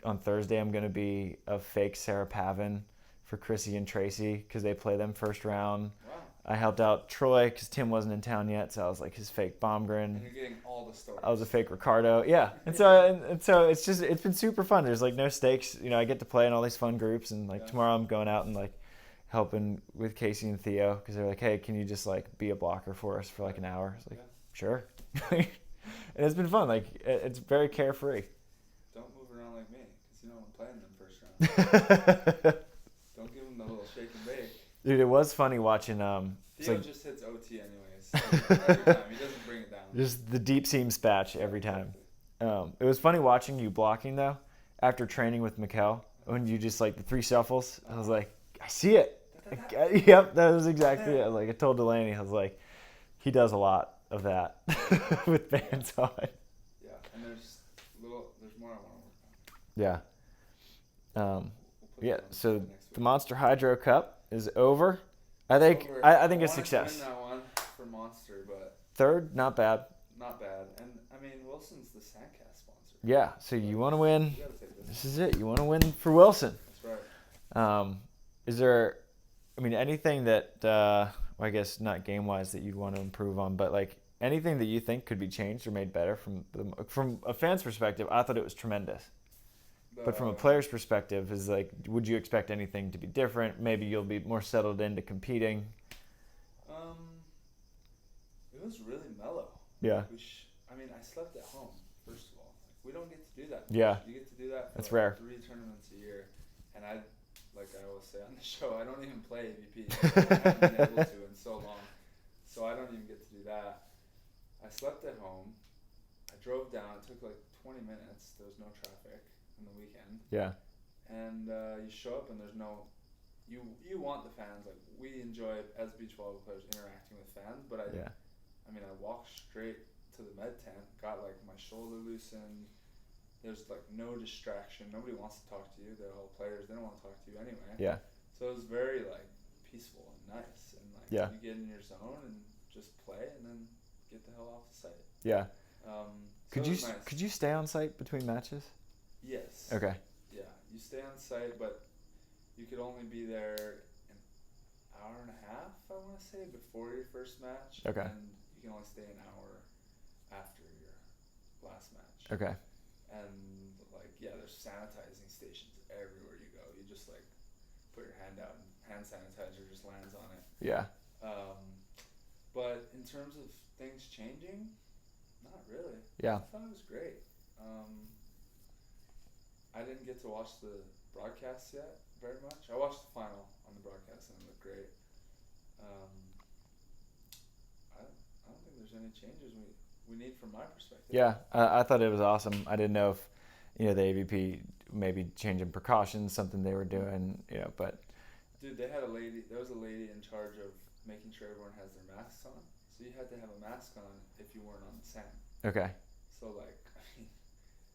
[SPEAKER 2] On Thursday, I'm going to be a fake Sara Pavin for Crissy and Traci because they play them first round. Wow. I helped out Troy because Tim wasn't in town yet, so I was his fake Baumgren.
[SPEAKER 1] And you're getting all the stories.
[SPEAKER 2] I was a fake Ricardo, yeah. And so it's been super fun. There's no stakes. I get to play in all these fun groups, and tomorrow I'm going out and helping with Casey and Theo because they're like, hey, can you just like be a blocker for us for like an hour? It's like, sure. And it's been fun. Like it's very carefree.
[SPEAKER 1] Don't move around like me because you know I'm playing them first round. Don't give them the little shake and bake.
[SPEAKER 2] Dude, it was funny watching.
[SPEAKER 1] Theo like, just hits OT anyways. Every time he doesn't bring it down.
[SPEAKER 2] Just the deep seam spatch every time. It was funny watching you blocking though after training with Mikkel when you just like the 3 shuffles. I was like, I see it. Yep, that was exactly it. I told Delaney, I was like, he does a lot of that with bands on.
[SPEAKER 1] Yeah, and there's more I want
[SPEAKER 2] Yeah.
[SPEAKER 1] to work on.
[SPEAKER 2] Yeah. So the Monster Hydro Cup is over. I think it's success.
[SPEAKER 1] I win that one for Monster, but
[SPEAKER 2] 3rd, not bad.
[SPEAKER 1] Not bad, and I mean Wilson's the SANDCAST sponsor.
[SPEAKER 2] Yeah. So you want to win.
[SPEAKER 1] You gotta take
[SPEAKER 2] this is it. You want to win for Wilson.
[SPEAKER 1] That's right.
[SPEAKER 2] Is there? I mean, anything that, I guess not game-wise that you'd want to improve on, but like anything that you think could be changed or made better from a fan's perspective, I thought it was tremendous. But from a player's perspective, is like, would you expect anything to be different? Maybe you'll be more settled into competing.
[SPEAKER 1] It was really mellow.
[SPEAKER 2] Yeah.
[SPEAKER 1] I slept at home, first of all. We don't get to do that.
[SPEAKER 2] Yeah.
[SPEAKER 1] You get to do that for
[SPEAKER 2] That's rare.
[SPEAKER 1] 3 tournaments a year. And like I always say on the show, I don't even play AVP. I haven't been able to in so long. So I don't even get to do that. I slept at home. I drove down. It took like 20 minutes. There was no traffic on the weekend.
[SPEAKER 2] Yeah.
[SPEAKER 1] And you show up and there's no... You want the fans. Like, we enjoy, as beach volleyball players, interacting with fans. But I walked straight to the med tent, got like my shoulder loosened. There's like no distraction. Nobody wants to talk to you. They're all players. They don't want to talk to you anyway.
[SPEAKER 2] Yeah.
[SPEAKER 1] So it was very like peaceful and nice. And like you get in your zone and just play and then get the hell off the site.
[SPEAKER 2] Yeah.
[SPEAKER 1] Could
[SPEAKER 2] you stay on site between matches?
[SPEAKER 1] Yes.
[SPEAKER 2] Okay.
[SPEAKER 1] Yeah. You stay on site, but you could only be there an hour and a half, I want to say, before your first match.
[SPEAKER 2] Okay.
[SPEAKER 1] And you can only stay an hour after your last match.
[SPEAKER 2] Okay.
[SPEAKER 1] And there's sanitizing stations everywhere you go. You just like put your hand out and hand sanitizer just lands on it.
[SPEAKER 2] Yeah.
[SPEAKER 1] But in terms of things changing, not really.
[SPEAKER 2] Yeah.
[SPEAKER 1] I thought it was great. I didn't get to watch the broadcast yet very much. I watched the final on the broadcast and it looked great. I don't think there's any changes we need from my perspective.
[SPEAKER 2] Yeah, I thought it was awesome. I didn't know if, the AVP maybe changing precautions, something they were doing, but.
[SPEAKER 1] Dude, there was a lady in charge of making sure everyone has their masks on. So you had to have a mask on if you weren't on the sand.
[SPEAKER 2] Okay.
[SPEAKER 1] So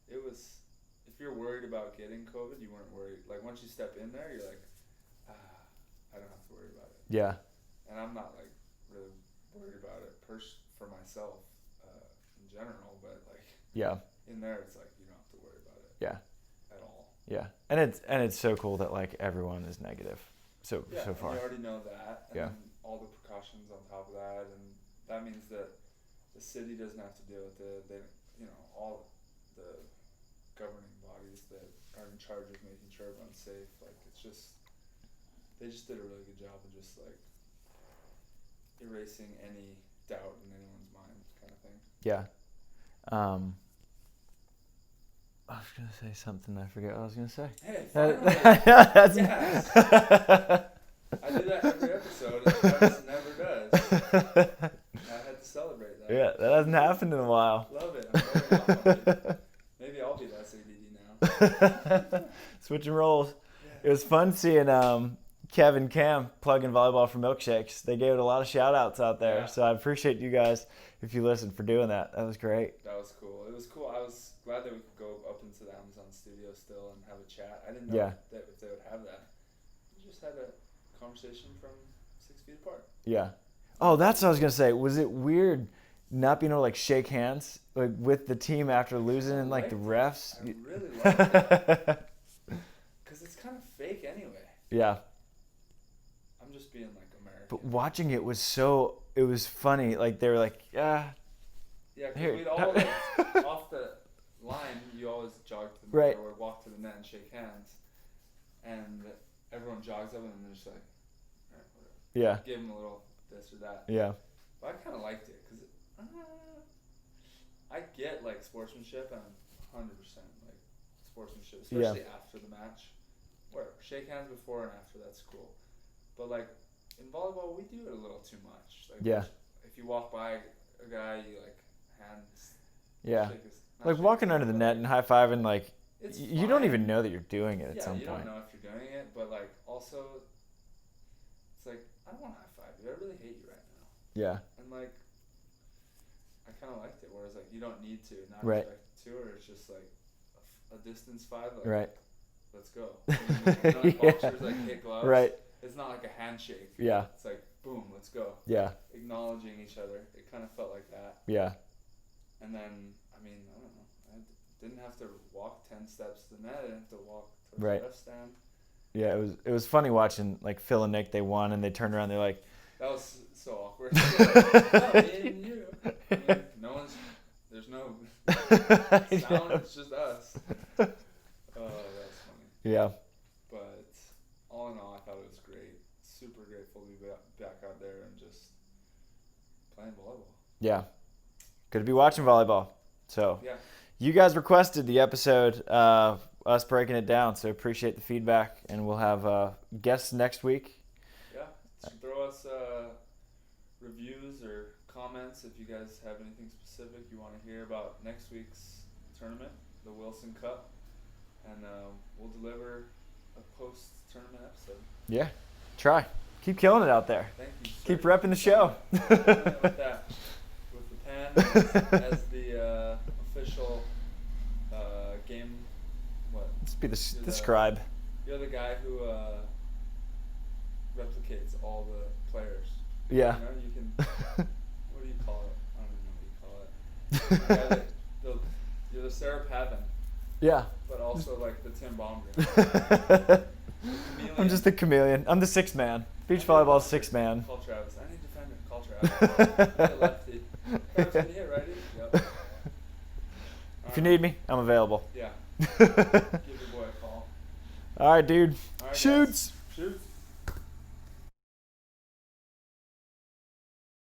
[SPEAKER 1] it was, if you're worried about getting COVID, you weren't worried. Like once you step in there, you're like, I don't have to worry about it.
[SPEAKER 2] Yeah.
[SPEAKER 1] And I'm not like really worried about it for myself in general, but
[SPEAKER 2] yeah,
[SPEAKER 1] in there it's like you don't have to worry about it.
[SPEAKER 2] Yeah.
[SPEAKER 1] At all.
[SPEAKER 2] Yeah, and it's so cool that like everyone is negative, so far.
[SPEAKER 1] You already know that. And
[SPEAKER 2] yeah.
[SPEAKER 1] Then all the precautions on top of that, and that means that the city doesn't have to deal with it. All the governing bodies that are in charge of making sure everyone's safe. They just did a really good job of just erasing any doubt in anyone's mind, kind of thing.
[SPEAKER 2] Yeah. I was gonna say something. I forget what I was gonna say.
[SPEAKER 1] Hey, finally. Yes. I do that every episode, and Travis never does. I had to celebrate that.
[SPEAKER 2] Yeah, that hasn't happened in a while.
[SPEAKER 1] Love it. I'm very happy. Maybe I'll be less ADD now.
[SPEAKER 2] Switching roles.
[SPEAKER 1] Yeah.
[SPEAKER 2] It was fun seeing Kev and Cam plugging volleyball for milkshakes. They gave it a lot of shout outs out there.
[SPEAKER 1] Yeah.
[SPEAKER 2] So I appreciate you guys if you listened for doing that. That was great.
[SPEAKER 1] That was cool. It was cool. I was glad that we could go up into the Amazon studio still and have a chat. I didn't know if they would have that. We just had a conversation from 6 feet apart.
[SPEAKER 2] Yeah. Oh, that's what I was going to say. Was it weird not being able to shake hands with the team after losing and the refs?
[SPEAKER 1] I really liked it. Because it's kind of fake anyway.
[SPEAKER 2] Yeah.
[SPEAKER 1] I'm just being American.
[SPEAKER 2] But watching it was funny. They were
[SPEAKER 1] Yeah, because we'd all off the line, you always jog to the net or walk to the net and shake hands. And everyone jogs up and they're just
[SPEAKER 2] Yeah.
[SPEAKER 1] Give him a little this or that.
[SPEAKER 2] Yeah.
[SPEAKER 1] But I kind of liked it because I get like sportsmanship and I'm 100% like sportsmanship, especially after the match. Where shake hands before and after, that's cool. But like in volleyball, we do it a little too much. Like if you walk by a guy, you like hands.
[SPEAKER 2] Yeah. Like walking under the net and high fiving, like you don't even know that you're doing it at some point.
[SPEAKER 1] Yeah, you don't know if you're doing it, but like also, it's like I don't want to high five you. I really hate you right now.
[SPEAKER 2] Yeah.
[SPEAKER 1] And like, I kind of liked it. Whereas like you don't need to, not expect to, or it's just like a distance five. Like,
[SPEAKER 2] right.
[SPEAKER 1] Let's go. Boxers like hit gloves.
[SPEAKER 2] Right.
[SPEAKER 1] It's not like a handshake.
[SPEAKER 2] Yeah.
[SPEAKER 1] It's like boom, let's go.
[SPEAKER 2] Yeah.
[SPEAKER 1] Acknowledging each other. It kind of felt like that.
[SPEAKER 2] Yeah.
[SPEAKER 1] And then I don't know. I didn't have to walk 10 steps to the net. I didn't have to walk to the ref stand. Yeah,
[SPEAKER 2] it was funny watching like Phil and Nick. They won and they turned around. They're like,
[SPEAKER 1] that was so awkward. Like, me and you. I mean, there's no sound. It's just us. Oh, that's funny.
[SPEAKER 2] Yeah.
[SPEAKER 1] But all in all, I thought it was great. Super grateful to be back out there and just playing volleyball.
[SPEAKER 2] Yeah. Good to be watching volleyball. So you guys requested the episode, us breaking it down, so appreciate the feedback, and we'll have guests next week.
[SPEAKER 1] Yeah, so throw us reviews or comments if you guys have anything specific you want to hear about next week's tournament, the Wilson Cup, and we'll deliver a post-tournament episode. Yeah,
[SPEAKER 2] try. Keep killing it out there.
[SPEAKER 1] Thank you, sir.
[SPEAKER 2] Keep repping the show.
[SPEAKER 1] With that. With the pen as the official game. What?
[SPEAKER 2] Let's be the scribe.
[SPEAKER 1] You're the guy who replicates all the players.
[SPEAKER 2] Yeah.
[SPEAKER 1] You know, you can. What do you call it? I don't even know what you call it. You're the Sara Pavin.
[SPEAKER 2] Yeah.
[SPEAKER 1] But also like the Tim Baumgren.
[SPEAKER 2] I'm just the chameleon. I'm the sixth man. Beach volleyball sixth man.
[SPEAKER 1] Call Travis. I need a defender. Call Travis. I need a lefty. Travis, can you hit righty? Yep.
[SPEAKER 2] If you need me, I'm available.
[SPEAKER 1] Yeah. Give your boy a call.
[SPEAKER 2] All right, dude.
[SPEAKER 1] All right,
[SPEAKER 2] Shoots.
[SPEAKER 1] Shoots.